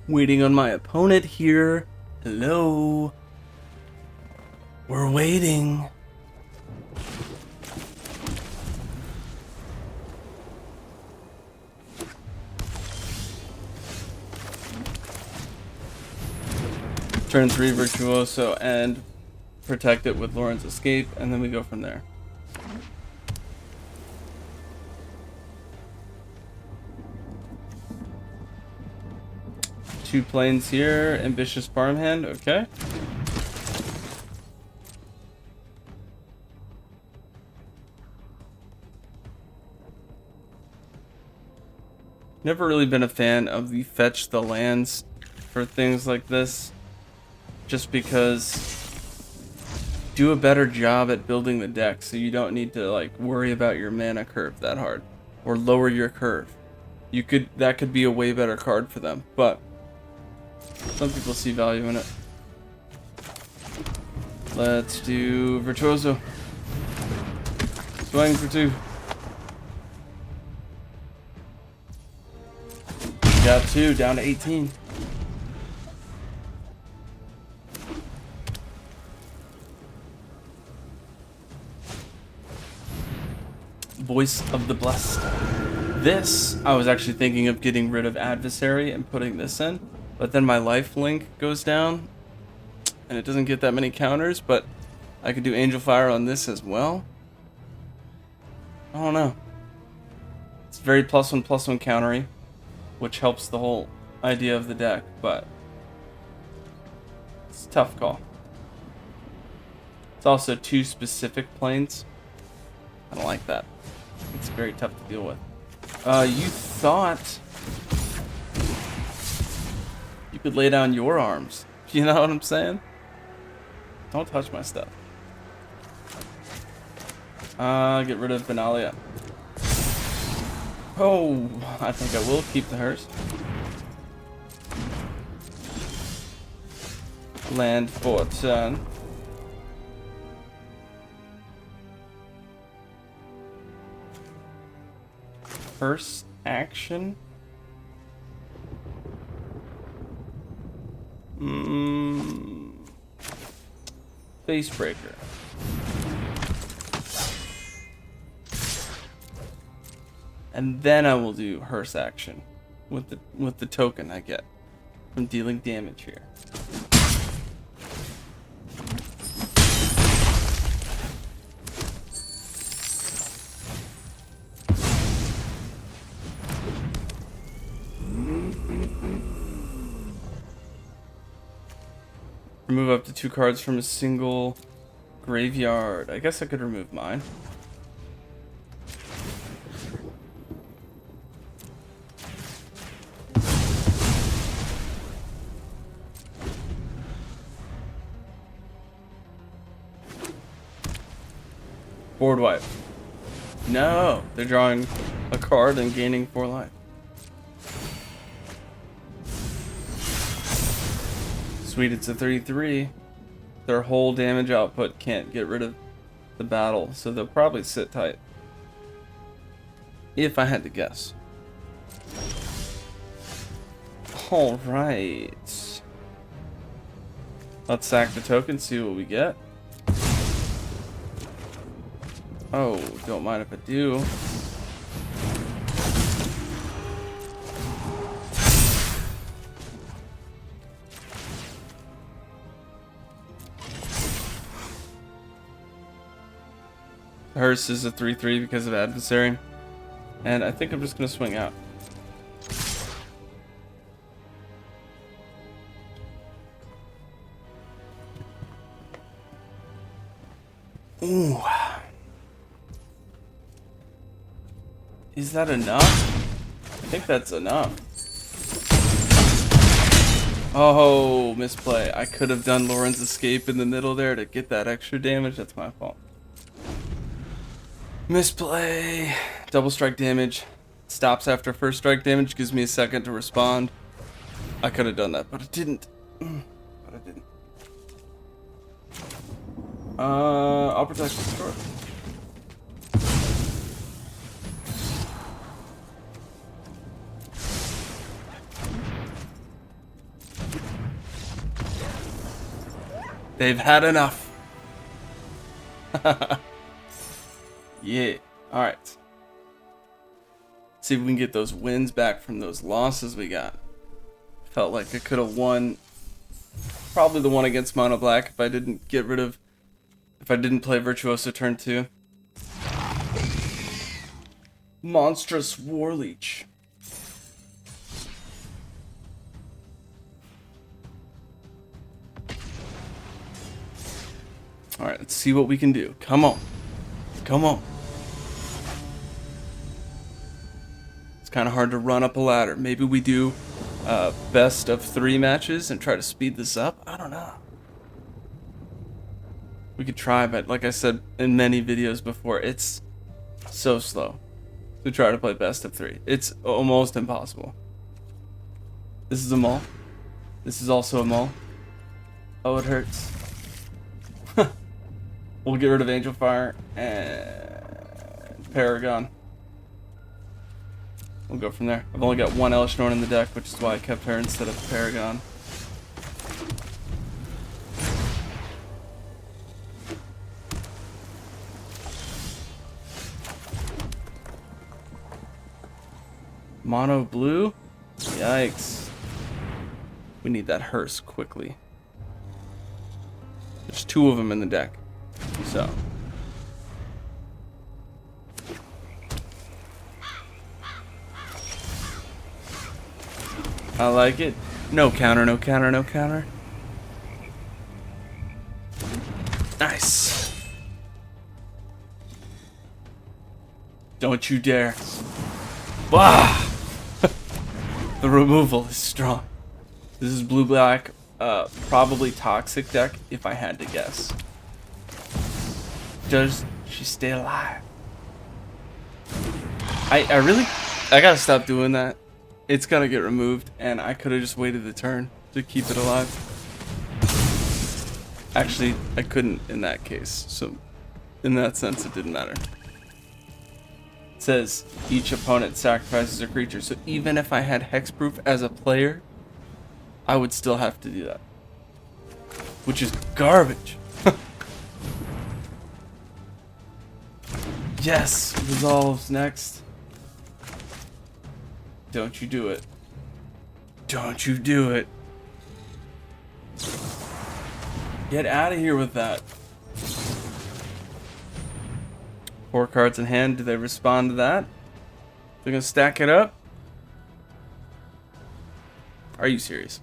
Waiting on my opponent here. Hello. We're waiting. Turn 3 Virtuoso and protect it with Lauren's Escape, and then we go from there. Two planes here, Ambitious Farmhand, okay. Never really been a fan of the fetch the lands for things like this, just because do a better job at building the deck so you don't need to like worry about your mana curve that hard or lower your curve. That could be a way better card for them, but some people see value in it. Let's do Virtuoso. Swing for 2. Got 2, down to 18. Voice of the Blessed. This, I was actually thinking of getting rid of Adversary and putting this in, but then my life link goes down, and it doesn't get that many counters, but I could do Angel Fire on this as well. I don't know. It's very +1/+1 countery, which helps the whole idea of the deck, but it's a tough call. It's also 2 specific planes. I don't like that. It's very tough to deal with. You thought you could lay down your arms. You know what I'm saying? Don't touch my stuff. Get rid of Benalia. Oh, I think I will keep the hearse. Land for turn. First action. Facebreaker. And then I will do hearse action with the token I get from dealing damage here. Remove up to 2 cards from a single graveyard. I guess I could remove mine. Board wipe. No, they're drawing a card and gaining 4 life. Sweet, it's a 33. Their whole damage output can't get rid of the battle, so they'll probably sit tight. If I had to guess. Alright. Let's sack the token, see what we get. Oh, don't mind if I do. Hearse is a 3/3 because of adversary. And I think I'm just going to swing out. Ooh. Is that enough? I think that's enough. Oh, misplay. I could have done Lauren's escape in the middle there to get that extra damage. That's my fault. Misplay. Double strike damage. Stops after first strike damage. Gives me a second to respond. I could have done that, but I didn't. I'll protect the store. They've had enough. Yeah. Alright. See if we can get those wins back from those losses we got. Felt like I could have won probably the one against Mono Black if I didn't play Virtuoso turn 2. Monstrous Warleech. Alright, let's see what we can do. Come on. Come on. It's kind of hard to run up a ladder. Maybe we do best of 3 matches and try to speed this up? I don't know. We could try, but like I said in many videos before, it's so slow to try to play best of 3. It's almost impossible. This is a mall. This is also a mall. Oh, it hurts. We'll get rid of Angel Fire and Paragon. We'll go from there. I've only got 1 Elishnorn in the deck, which is why I kept her instead of Paragon. Mono blue? Yikes. We need that hearse quickly. There's 2 of them in the deck. So. I like it. No counter, no counter, no counter. Nice. Don't you dare. Wow. The removal is strong. This is blue-black, probably toxic deck, if I had to guess. Does she stay alive? I gotta stop doing that. It's gonna get removed, and I could have just waited the turn to keep it alive. Actually, I couldn't in that case, so in that sense, it didn't matter. It says each opponent sacrifices a creature, so even if I had hexproof as a player, I would still have to do that, which is garbage. Yes, resolves next. Don't you do it. Don't you do it. Get out of here with that. 4 cards in hand. Do they respond to that? They're gonna stack it up? Are you serious?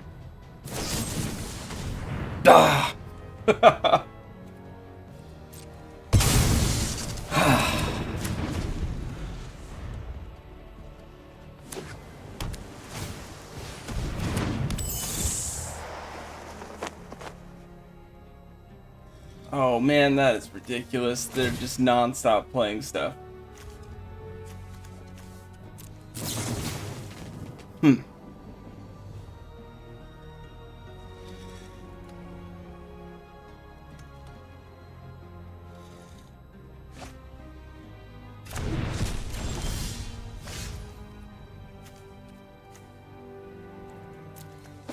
Ah! Oh man, that is ridiculous. They're just non-stop playing stuff.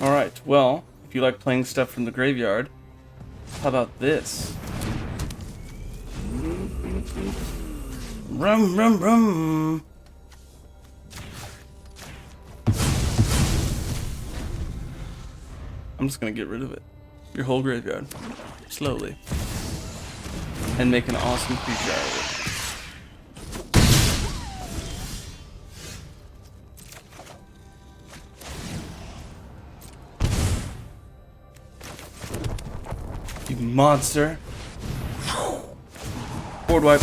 Alright, well, if you like playing stuff from the graveyard, how about this? Rum, rum, rum. I'm just gonna get rid of it. Your whole graveyard. Slowly. And make an awesome creature out of it. You monster. Board wipe.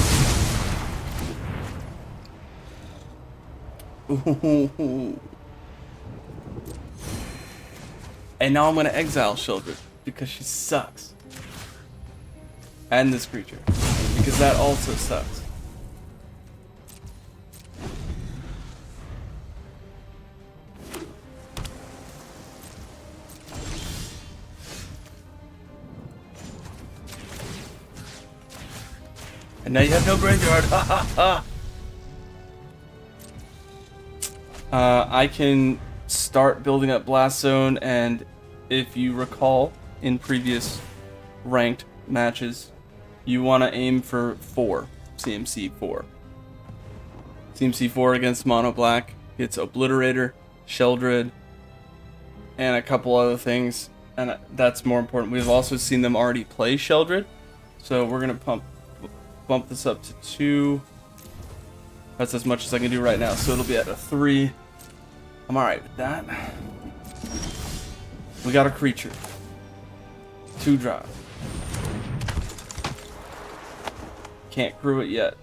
Ooh. And now I'm gonna exile Sheldred because she sucks. And this creature. Because that also sucks. And now you have no graveyard. I can start building up Blast Zone, and if you recall in previous ranked matches, you want to aim for 4, CMC 4. CMC 4 against Mono Black gets Obliterator, Sheldred, and a couple other things, and that's more important. We've also seen them already play Sheldred, so we're going to bump this up to 2. That's as much as I can do right now, so it'll be at a 3. I'm alright with that. We got a creature. 2 drop. Can't crew it yet.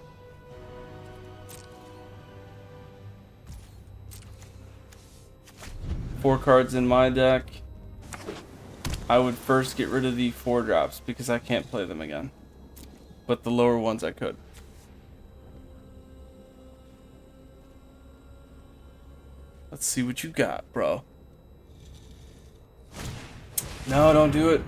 Four cards in my deck. I would first get rid of the 4 drops because I can't play them again. But the lower ones I could. Let's see what you got, bro. No, don't do it.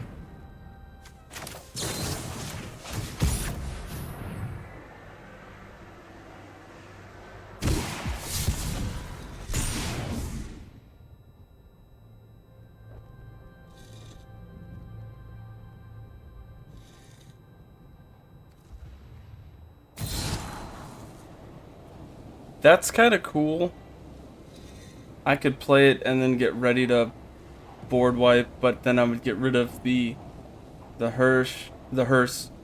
That's kind of cool. I could play it and then get ready to board wipe, but then I would get rid of the hearse,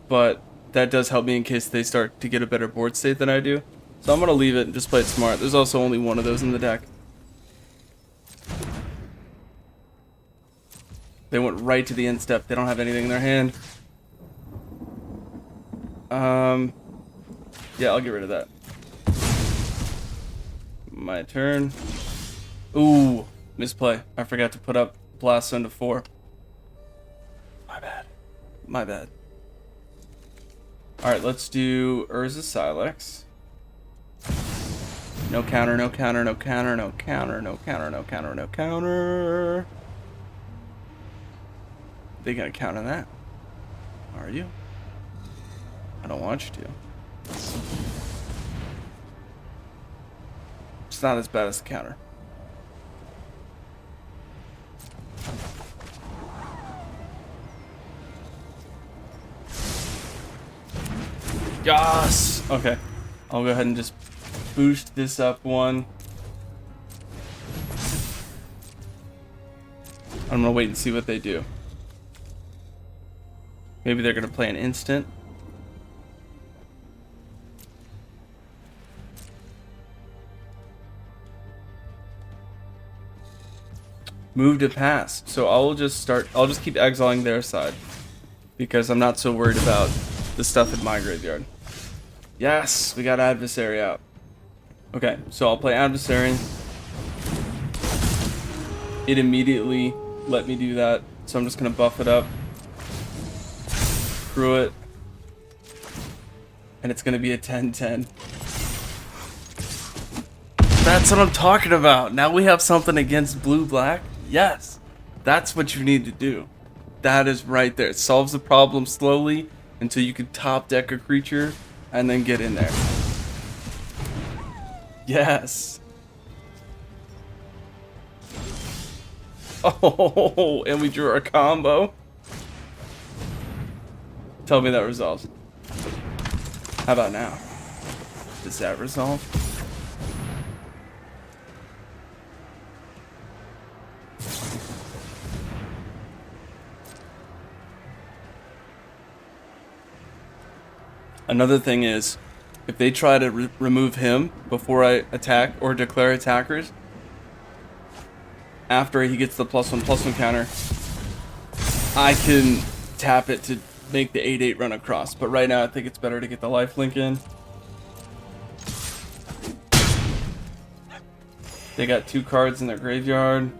but that does help me in case they start to get a better board state than I do. So I'm gonna leave it and just play it smart. There's also only one of those in the deck. They went right to the end step. They don't have anything in their hand. Yeah, I'll get rid of that. My turn. Ooh, misplay. I forgot to put up Blast Zone to 4. My bad. My bad. Alright, let's do Urza Silex. No counter, no counter, no counter, no counter, no counter, no counter, no counter. They gonna counter that? Are you? I don't want you to. It's not as bad as the counter. Yes! Okay. I'll go ahead and just boost this up one. I'm gonna wait and see what they do. Maybe they're gonna play an instant. Move to pass. So I'll just keep exiling their side. Because I'm not so worried about the stuff in my graveyard. Yes, we got Adversary out. Okay, so I'll play Adversary. It immediately let me do that. So I'm just gonna buff it up. Screw it. And it's gonna be a 10-10. That's what I'm talking about. Now we have something against blue-black. Yes, that's what you need to do. That is right there. It solves the problem slowly until you can top deck a creature and then get in there. Yes. Oh, and we drew our combo. Tell me that resolves. How about now? Does that resolve? Another thing is, if they try to remove him before I attack or declare attackers, after he gets the +1/+1 counter, I can tap it to make the 8/8 run across. But right now I think it's better to get the lifelink in. They got 2 cards in their graveyard.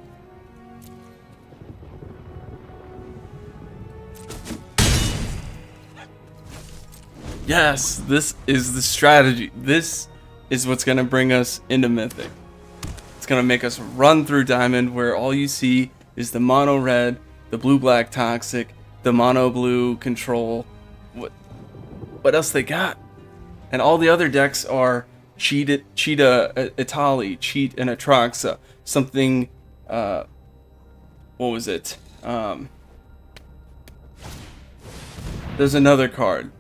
Yes, this is the strategy. This is what's going to bring us into Mythic. It's going to make us run through Diamond where all you see is the mono red, the blue-black toxic, the mono blue control. What else they got? And all the other decks are Cheetah, Itali, Cheat, and Atraxa. Something, what was it? There's another card.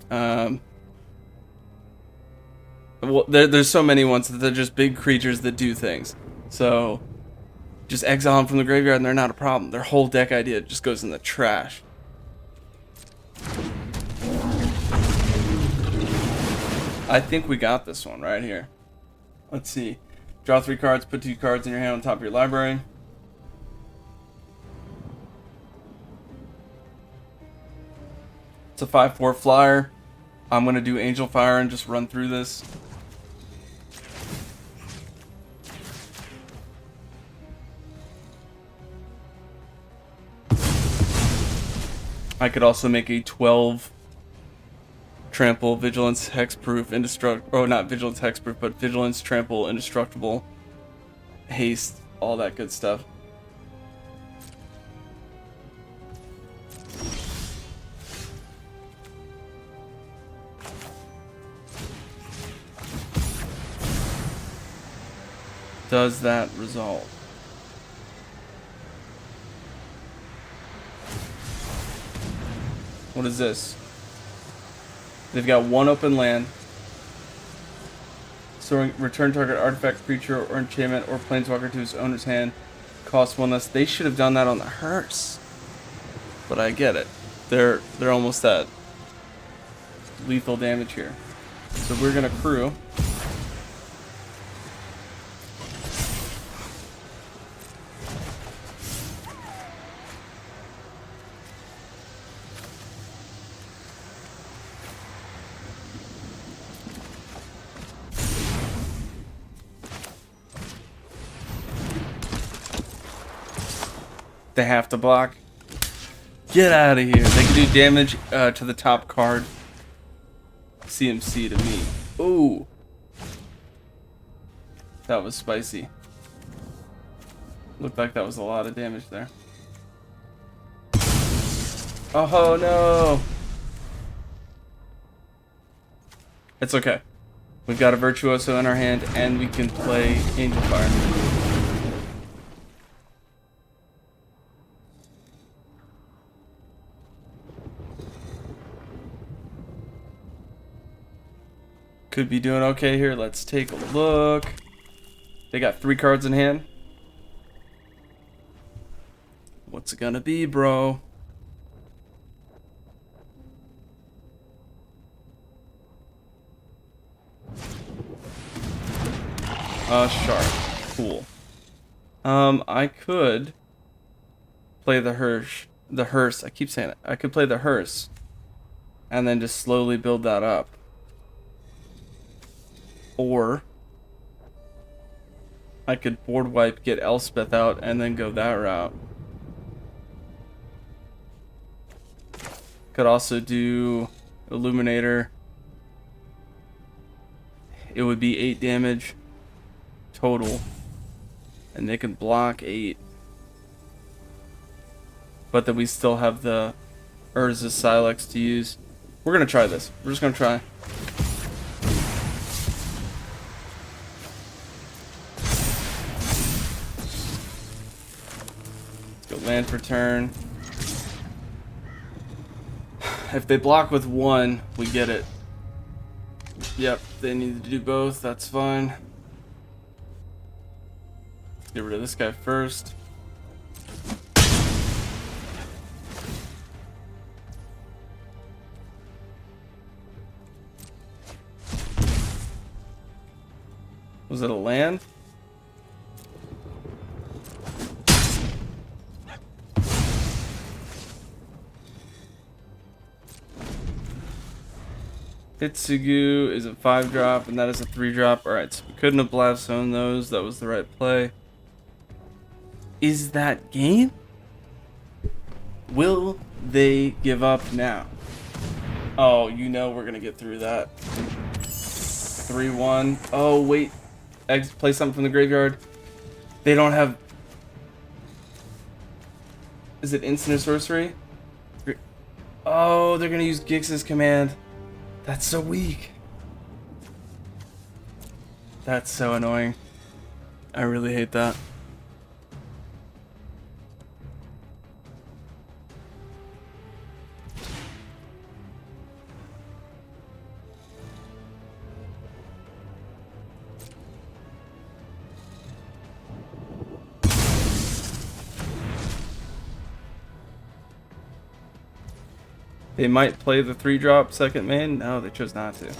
Well, there's so many ones that they're just big creatures that do things. So, just exile them from the graveyard and they're not a problem. Their whole deck idea just goes in the trash. I think we got this one right here. Let's see. Draw 3 cards, put 2 cards in your hand on top of your library. It's a 5/4 flyer. I'm going to do Angel Fire and just run through this. I could also make a 12 trample, vigilance, hexproof, indestructible. Oh, not vigilance, hexproof, but vigilance, trample, indestructible, haste, all that good stuff. Does that resolve? What is this? They've got 1 open land. So return target artifact, creature, or enchantment, or planeswalker to its owner's hand. Cost 1 less. They should have done that on the hearse. But I get it. They're almost at lethal damage here. So we're gonna crew. They have to block. Get out of here. They can do damage to the top card. CMC to me. Ooh. That was spicy. Looked like that was a lot of damage there. Oh no. It's okay. We've got a Virtuoso in our hand and we can play Angel Fire. Could be doing okay here. Let's take a look. They got 3 cards in hand. What's it gonna be, bro? Shark. Cool. I could play the hearse. I keep saying it. I could play the hearse and then just slowly build that up. Or I could board wipe, get Elspeth out, and then go that route. Could also do Illuminator. It would be 8 damage total. And they can block 8. But then we still have the Urza Silex to use. We're going to try this. We're just going to try. Let's go land for turn. If they block with 1, we get it. Yep, they need to do both. That's fine. Let's get rid of this guy first. Was it a land? Hitsugu is a 5-drop, and that is a 3-drop. Alright, so we couldn't have blast zoned those. That was the right play. Is that game? Will they give up now? Oh, you know we're going to get through that. 3-1. Oh, wait. Play something from the graveyard. They don't have... Is it instant or sorcery? Oh, they're going to use Gix's command. That's so weak. That's so annoying. I really hate that. They might play the 3-drop second main. No, they chose not to.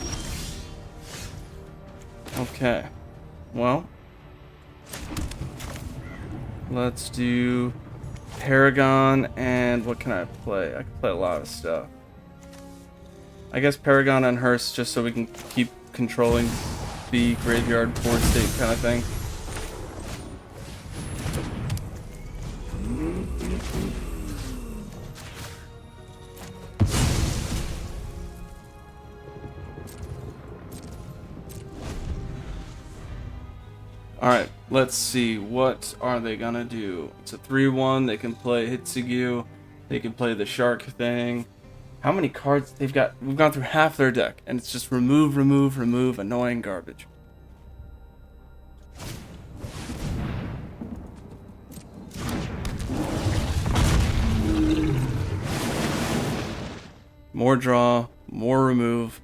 Okay. Well. Let's do Paragon and what can I play? I can play a lot of stuff. I guess Paragon and Hearst just so we can keep controlling the graveyard board state kind of thing. Alright, let's see. What are they gonna do? It's a 3-1. They can play Hitsugu. They can play the shark thing. How many cards they've got? We've gone through half their deck, and it's just remove, remove, remove, annoying garbage. More draw, more remove.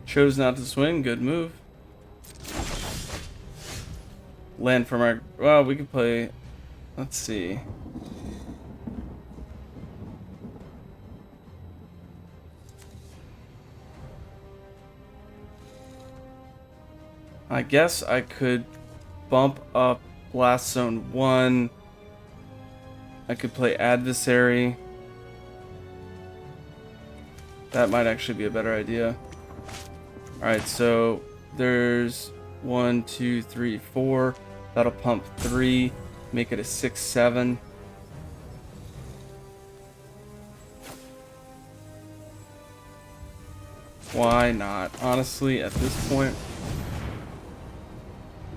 Chose not to swing. Good move. Land from our... Well, we could play... Let's see. I guess I could bump up Blast Zone 1. I could play Adversary. That might actually be a better idea. Alright, so there's 1, 2, 3, 4. That'll pump 3. Make it a 6, 7. Why not? Honestly, at this point,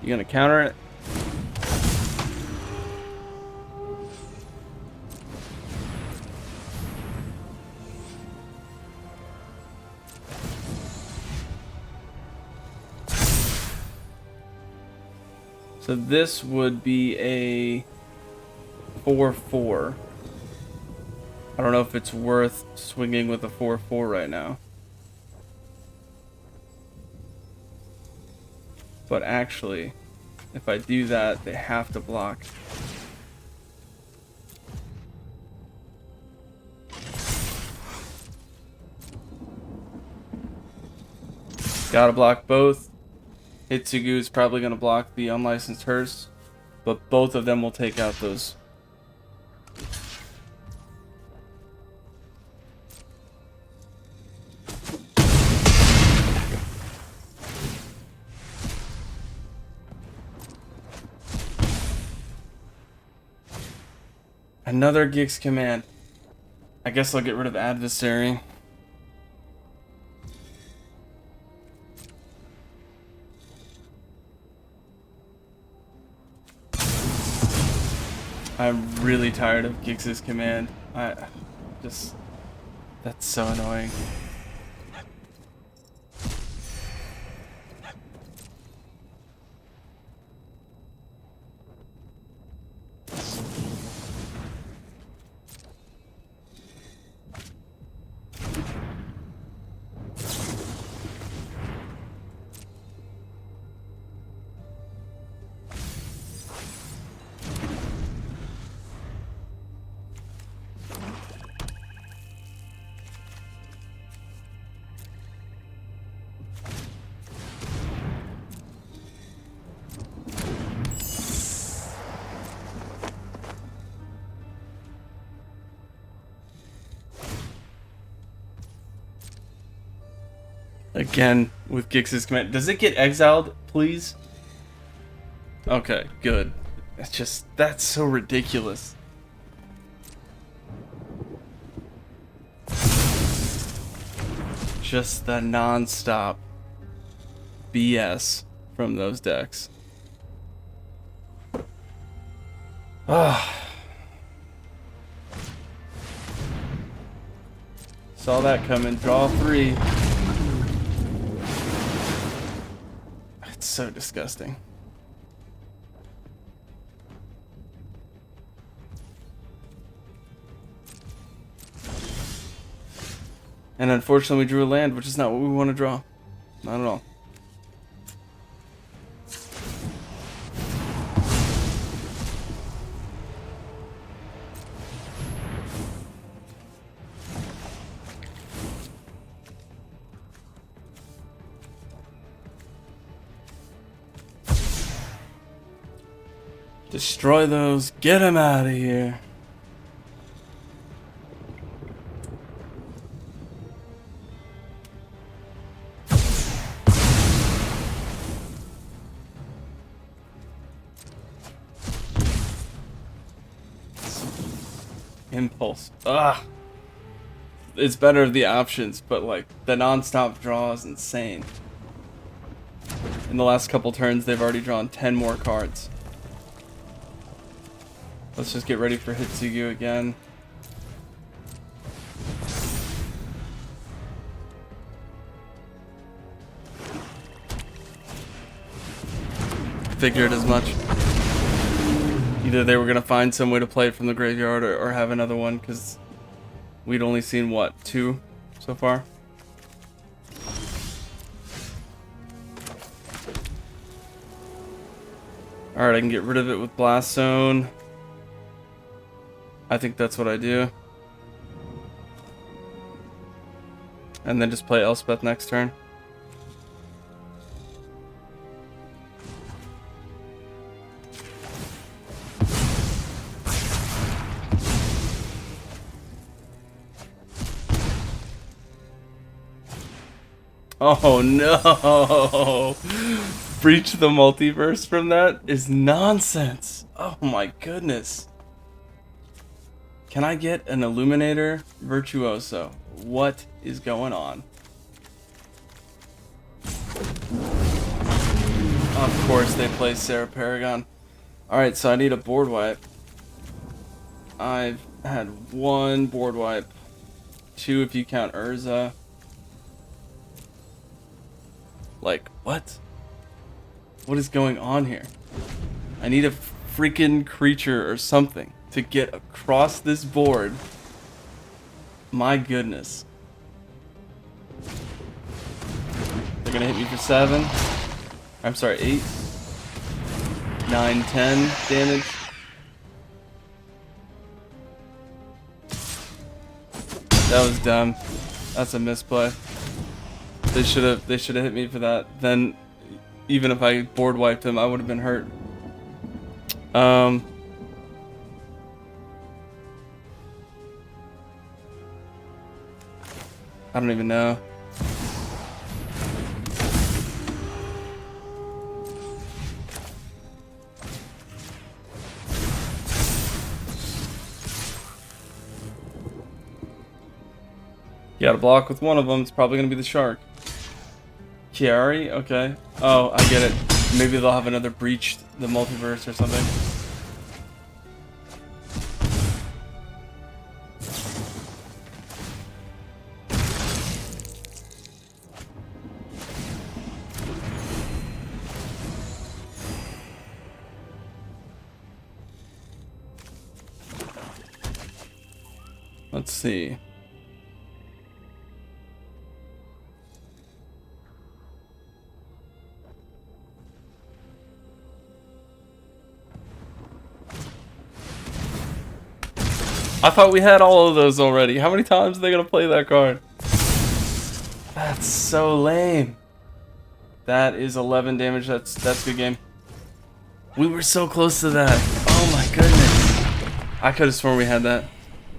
you gonna counter it? So this would be a 4-4. I don't know if it's worth swinging with a 4-4 right now. But actually, if I do that, they have to block. Gotta block both. Hitsugu is probably gonna block the unlicensed hearse, but both of them will take out those. Another Gix command. I guess I'll get rid of Adversary. I'm really tired of Gix's command. That's so annoying. Again, with Gix's command. Does it get exiled, please? Okay, good. It's just, that's so ridiculous. Just the non-stop BS from those decks. Ah. Saw that coming. Draw 3. It's so disgusting. And unfortunately we drew a land, which is not what we want to draw. Not at all. Destroy those. Get them out of here. Impulse. Ugh. It's better of the options, but like the non-stop draw is insane. In the last couple turns, they've already drawn 10 more cards. Let's just get ready for Hitsugu again. Figured as much. Either they were going to find some way to play it from the graveyard or have another one, because we'd only seen, what, 2 so far? Alright, I can get rid of it with Blast Zone. I think that's what I do. And then just play Elspeth next turn. Oh no! Breach the multiverse from that is nonsense. Oh my goodness. Can I get an Illuminator Virtuoso? What is going on? Of course they play Sarah Paragon. Alright, so I need a board wipe. I've had 1 board wipe. 2 if you count Urza. Like, what? What is going on here? I need a freaking creature or something to get across this board. My goodness. They're gonna hit me for 7. I'm sorry, 8. 9, 10 damage. That was dumb. That's a misplay. They should have hit me for that. Then even if I board wiped him, I would have been hurt. I don't even know. You gotta block with one of them. It's probably gonna be the shark. Chiari? Okay. Oh, I get it. Maybe they'll have another breach the multiverse or something. Let's see. I thought we had all of those already. How many times are they gonna play that card? That's so lame. That is 11 damage. That's good game. We were so close to that. Oh my goodness. I could have sworn we had that.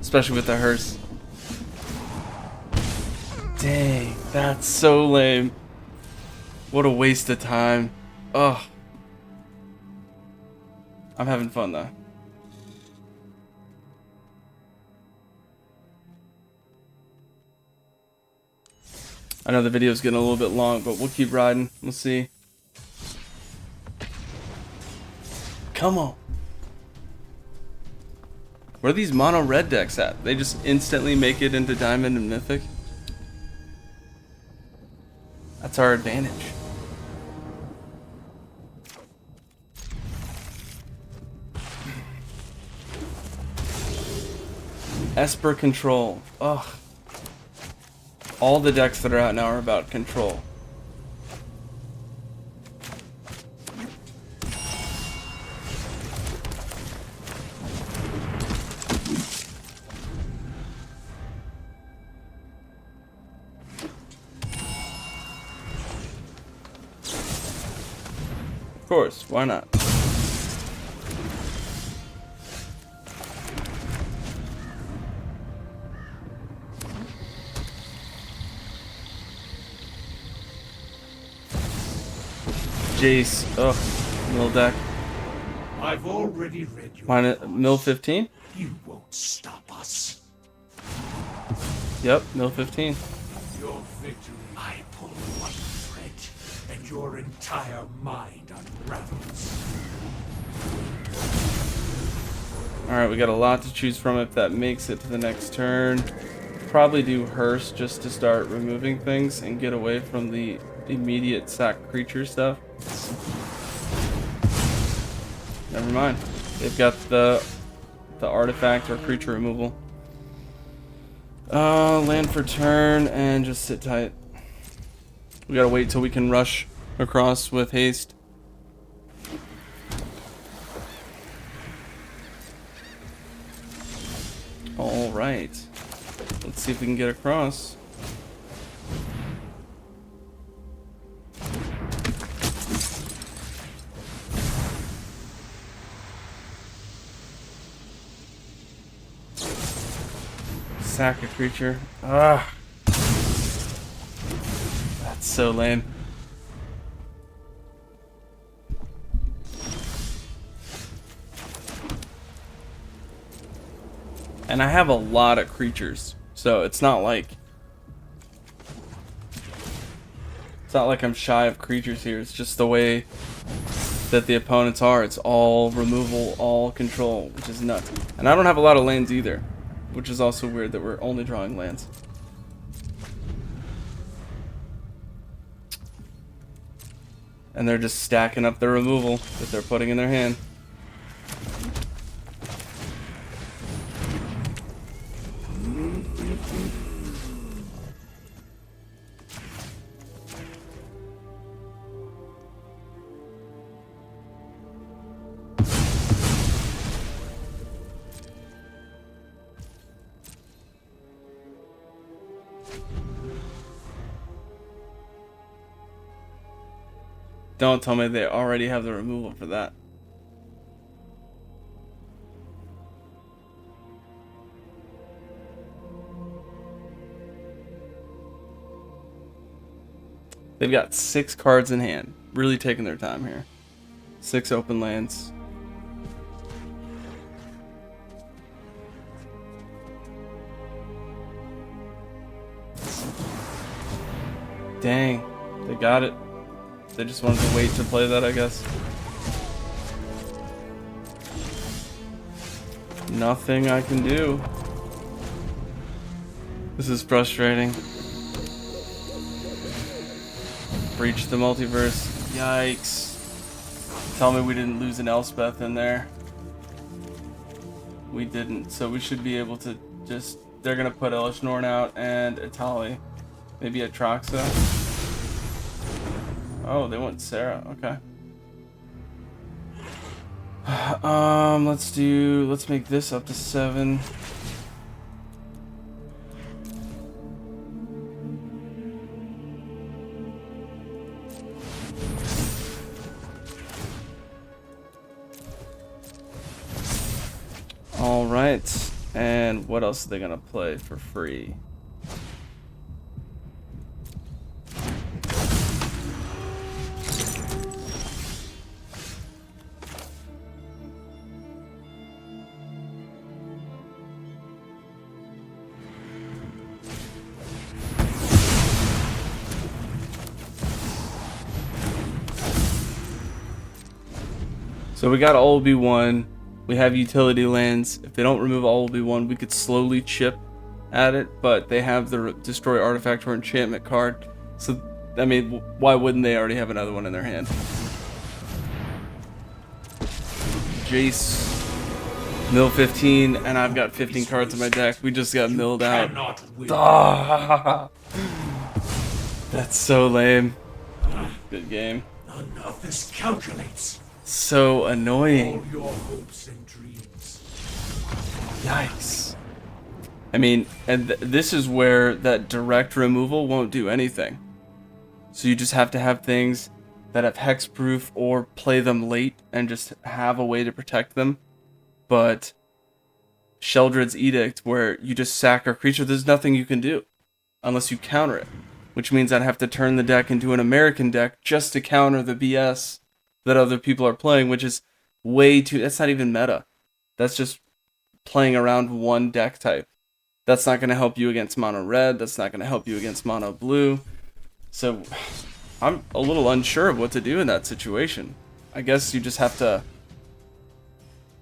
Especially with the hearse. Dang, that's so lame. What a waste of time. Ugh. I'm having fun though. I know the video's getting a little bit long, but we'll keep riding. We'll see. Come on. Where are these mono red decks at? They just instantly make it into Diamond and Mythic? That's our advantage. Esper Control. Ugh. All the decks that are out now are about control. Of course, why not? Jace, ugh, mill deck.
I've already read your
Mine mill 15?
You won't stop us.
Yep, mill 15.
Your victory. I pull one thread, and your entire mind unravels.
Alright, we got a lot to choose from if that makes it to the next turn. Probably do Hearse just to start removing things and get away from the immediate sack creature stuff. Never mind. They've got the artifact or creature removal. Land for turn and just sit tight. We gotta wait till we can rush across with haste. Alright. Let's see if we can get across. Sack a creature. Ah. That's That's so lame. And I have a lot of creatures, so it's not like I'm shy of creatures here. It's just the way that the opponents are. It's all removal, all control, which is nuts. And I don't have a lot of lands either, which is also weird that we're only drawing lands. And they're just stacking up the removal that they're putting in their hand. Don't tell me they already have the removal for that. They've got 6 cards in hand. Really taking their time here. 6 open lands. Dang, they got it. They just wanted to wait to play that, I guess. Nothing I can do. This is frustrating. Breach the multiverse. Yikes. Tell me we didn't lose an Elspeth in there. We didn't, so we should be able to just... They're gonna put Elishnorn out and Itali. Maybe Atraxa. Oh, they went Sarah. Okay. Let's make this up to 7. All right. And what else are they gonna play for free? So we got all B1. We have utility lands. If they don't remove all B1, we could slowly chip at it, but they have the destroy artifact or enchantment card. So, I mean, why wouldn't they already have another one in their hand? Jace, mill 15, and I've got 15 cards in my deck. We just got milled out. Ah, that's so lame. Good game.
None of this calculates.
So annoying.
All your hopes and dreams.
Yikes. I mean, and this is where that direct removal won't do anything. So you just have to have things that have hexproof or play them late and just have a way to protect them. But Sheldred's Edict, where you just sack a creature, there's nothing you can do unless you counter it. Which means I'd have to turn the deck into an American deck just to counter the BS that other people are playing, which is way too... That's not even meta. That's just playing around one deck type. That's not going to help you against mono red. That's not going to help you against mono blue. So I'm a little unsure of what to do in that situation. I guess you just have to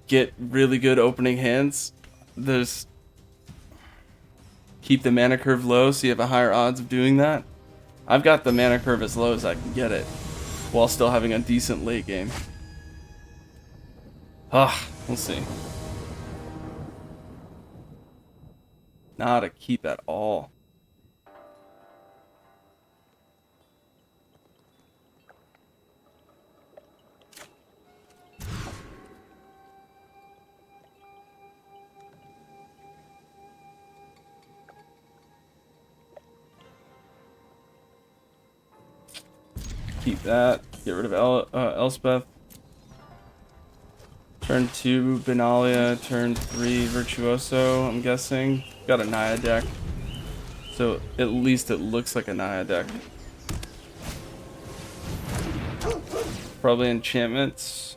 get really good opening hands. Keep the mana curve low so you have a higher odds of doing that. I've got the mana curve as low as I can get it, while still having a decent late game. We'll see. Not a keep at all. Keep that. Get rid of Elspeth. Turn 2, Benalia. Turn 3, Virtuoso, I'm guessing. Got a Naya deck. So at least it looks like a Naya deck. Probably enchantments.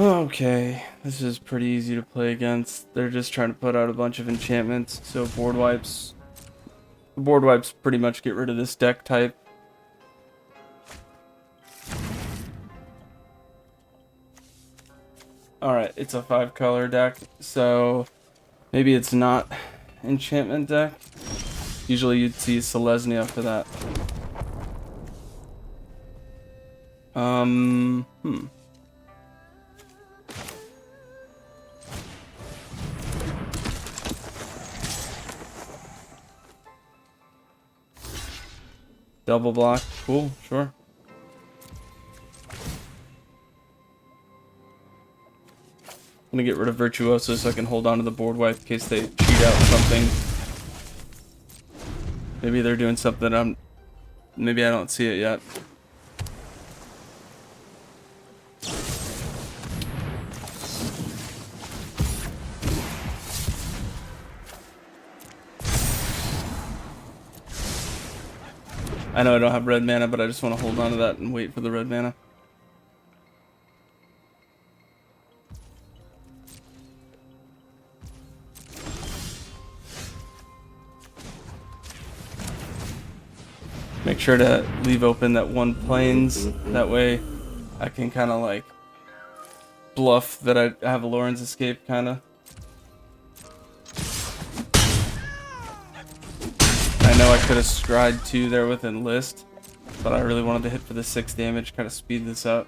Okay, this is pretty easy to play against. They're just trying to put out a bunch of enchantments, so board wipes. Board wipes pretty much get rid of this deck type. Alright, it's a 5-color deck, so maybe it's not enchantment deck. Usually you'd see Selesnya for that. Double block, cool, sure. I'm gonna get rid of Virtuoso so I can hold on to the board wipe in case they cheat out something. Maybe they're doing something maybe I don't see it yet. I know I don't have red mana, but I just want to hold on to that and wait for the red mana. Make sure to leave open that one plains. That way I can kind of like bluff that I have a Lauren's Escape kind of. I know I could have scryed 2 there with Enlist, but I really wanted to hit for the 6 damage, kind of speed this up.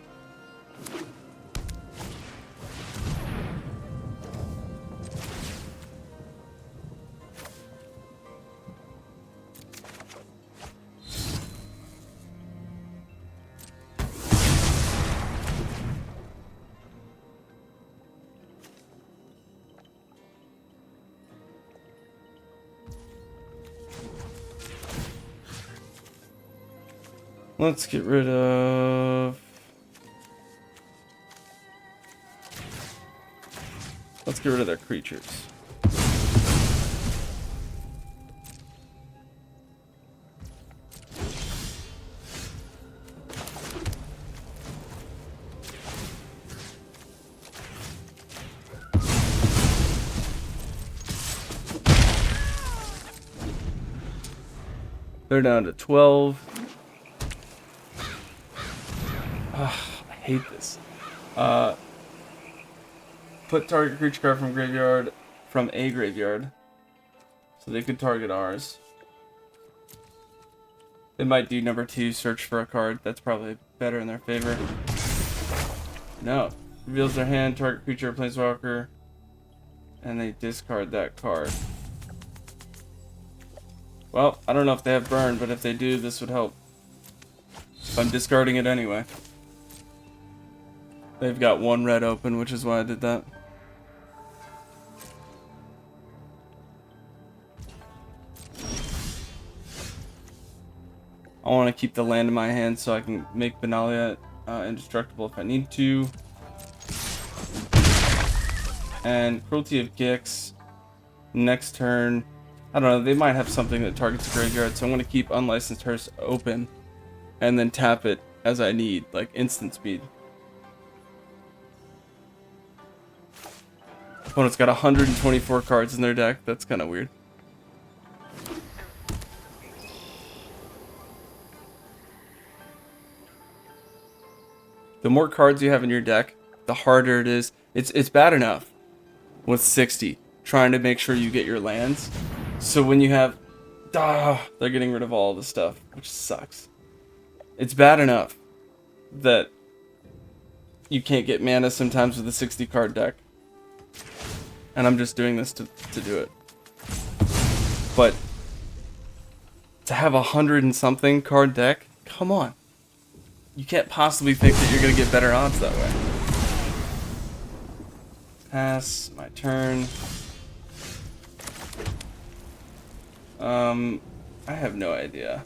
Let's get rid of... Let's get rid of their creatures. They're down to 12. I hate this. Put target creature card from a graveyard. So they could target ours. They might do number 2, search for a card. That's probably better in their favor. No. Reveals their hand, target creature or planeswalker. And they discard that card. Well, I don't know if they have burn, but if they do, this would help. I'm discarding it anyway. They've got 1 red open, which is why I did that. I want to keep the land in my hand so I can make Benalia indestructible if I need to. And Cruelty of Gix. Next turn, I don't know, they might have something that targets the graveyard, so I'm going to keep Unlicensed Hearse open and then tap it as I need, like instant speed. Opponent's got 124 cards in their deck. That's kind of weird. The more cards you have in your deck, the harder it is. It's bad enough with 60 trying to make sure you get your lands. So when you have, they're getting rid of all the stuff, which sucks. It's bad enough that you can't get mana sometimes with a 60 card deck. And I'm just doing this to do it. But to have 100 and something card deck, come on. You can't possibly think that you're going to get better odds that way. Pass. My turn. I have no idea.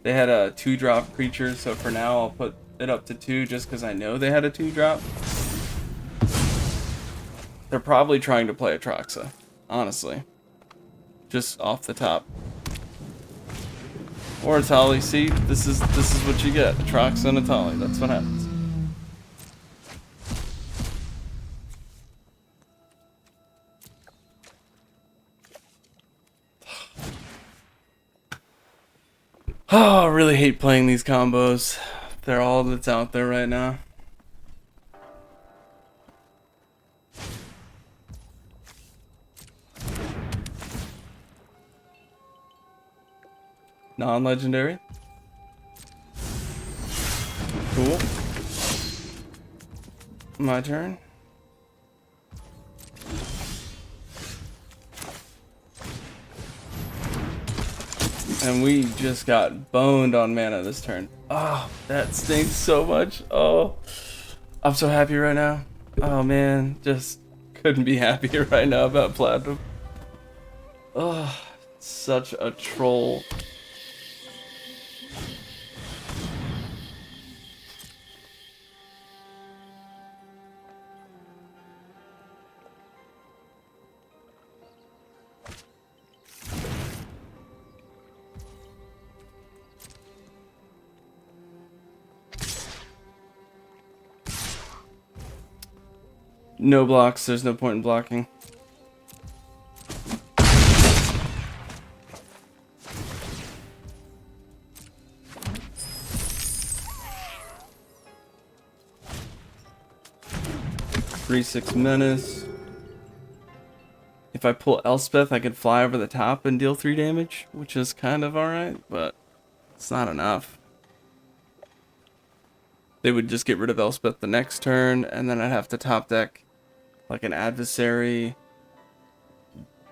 They had a 2-drop creature, so for now I'll put it up to 2 just because I know they had a 2-drop. They're probably trying to play Atraxa, honestly. Just off the top. Or Atali. See, this is what you get. Atraxa and Atali. That's what happens. Oh, I really hate playing these combos. They're all that's out there right now. Non-legendary. Cool. My turn. And we just got boned on mana this turn. Oh, that stinks so much. Oh, I'm so happy right now. Oh man, just couldn't be happier right now about Platinum. Oh, such a troll. No blocks, there's no point in blocking. Three, 6 menace. If I pull Elspeth, I could fly over the top and deal 3 damage, which is kind of alright, but it's not enough. They would just get rid of Elspeth the next turn, and then I'd have to top deck like an adversary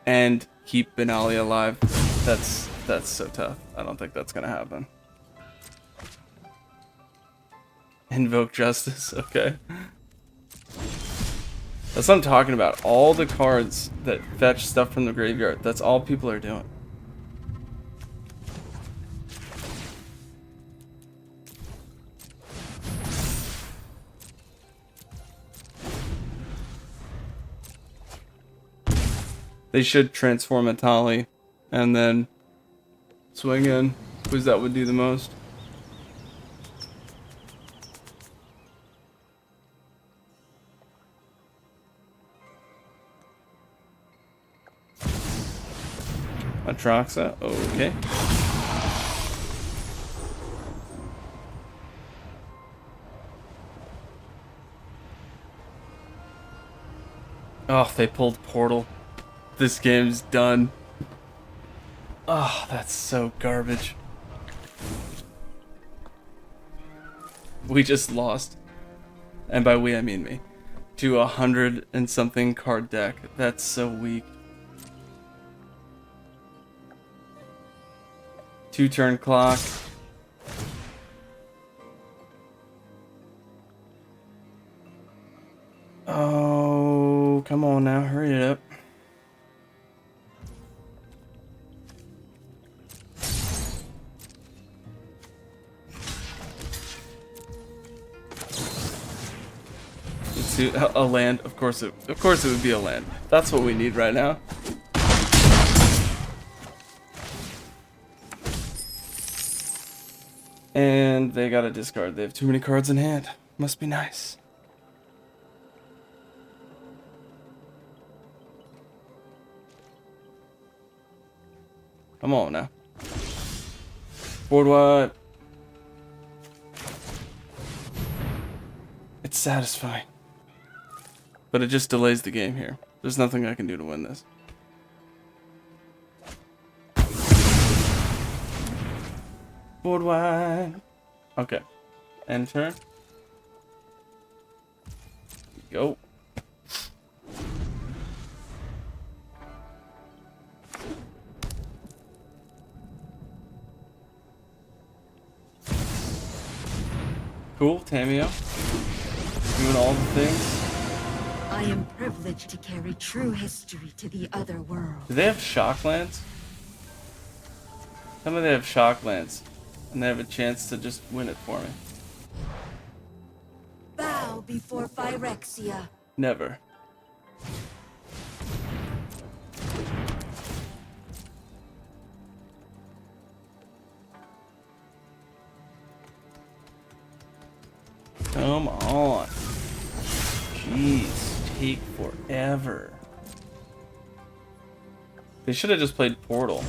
and keep Benali alive. That's so tough. I don't think that's gonna happen. Invoke Justice, okay. That's what I'm talking about. All the cards that fetch stuff from the graveyard, that's all people are doing. They should transform Atali and then swing in, because that would do the most. Atraxa, okay. Oh, they pulled Portal. This game's done. Oh, that's so garbage. We just lost. And by we, I mean me. To 100 and something card deck. That's so weak. 2-turn clock. Oh, come on now. Hurry it up. A land, of course it would be a land. That's what we need right now. And they got a discard. They have too many cards in hand. Must be nice. Come on now. Board wipe. It's satisfying. But it just delays the game here. There's nothing I can do to win this. Board wide. Okay. End turn. Go. Cool, Tamio. Doing all the things.
I am privileged to carry true history to the other world.
Do they have shocklands? Some of them have shocklands, and they have a chance to just win it for me.
Bow before Phyrexia.
Never. Come on. Jeez, take forever. They should have just played Portal.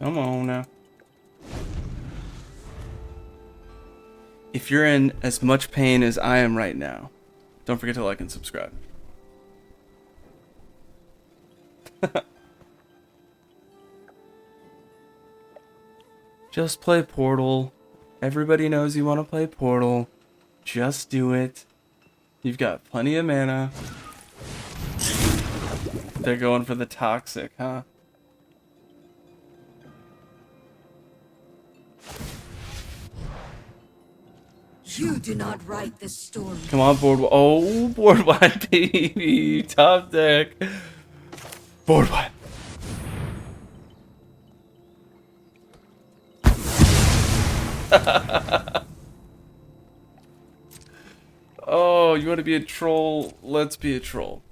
Come on now. If you're in as much pain as I am right now, don't forget to like and subscribe. Just play Portal. Everybody knows you want to play Portal. Just do it. You've got plenty of mana. They're going for the toxic, huh?
You do not write this story.
Come on, board. Oh, board wide, baby. Top deck. Board wide. Oh, you want to be a troll? Let's be a troll.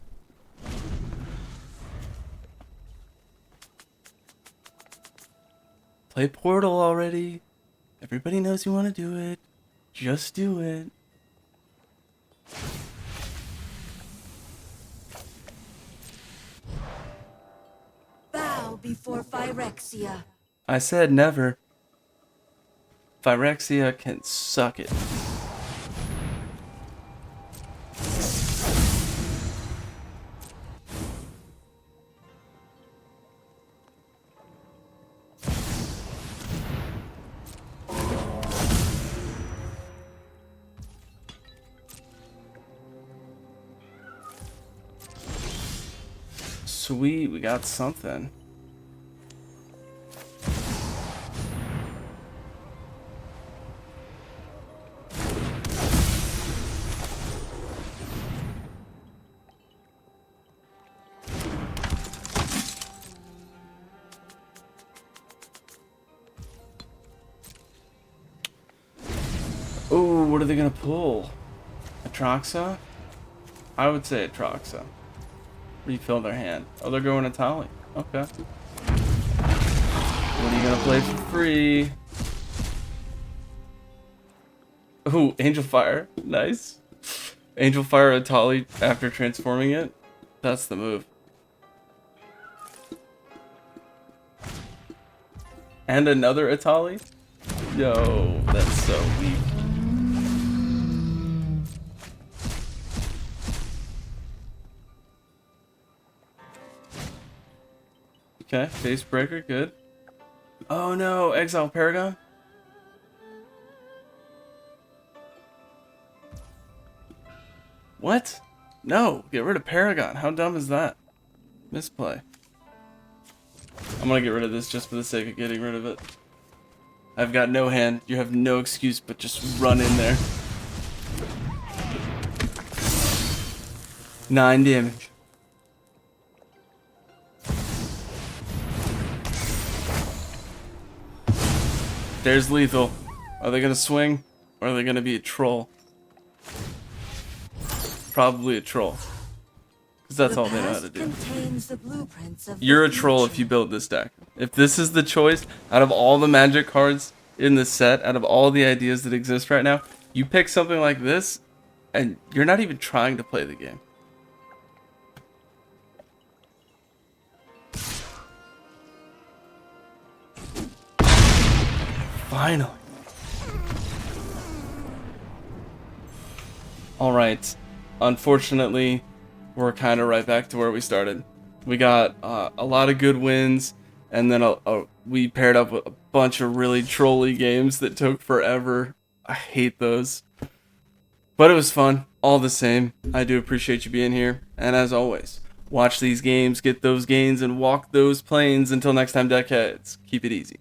Play Portal already. Everybody knows you want to do it. Just do it.
Bow before Phyrexia.
I said never. Phyrexia can suck it. Sweet, we got something. Ooh, what are they gonna pull? Atraxa? I would say Atraxa. Refill their hand. Oh, they're going Atali. Okay. What are you gonna play for free? Ooh, Angel Fire. Nice. Angel Fire Atali after transforming it. That's the move. And another Atali? Yo, that's so weak. Okay, Face Breaker, good. Oh no, Exile Paragon? What? No, get rid of Paragon. How dumb is that? Misplay. I'm gonna get rid of this just for the sake of getting rid of it. I've got no hand. You have no excuse but just run in there. 9 damage. There's lethal. Are they gonna swing? Or are they gonna be a troll? Probably a troll. Because that's all they know how to do.
Contains the blueprints of
You're a
the
troll if
future.
you build this deck. If this is the choice, out of all the magic cards in the set, out of all the ideas that exist right now, you pick something like this, and you're not even trying to play the game. Finally. Alright. Unfortunately, we're kind of right back to where we started. We got a lot of good wins, and then we paired up with a bunch of really trolly games that took forever. I hate those. But it was fun. all the same, I do appreciate you being here. And as always, watch these games, get those gains, and walk those planes. Until next time, deckheads, keep it easy.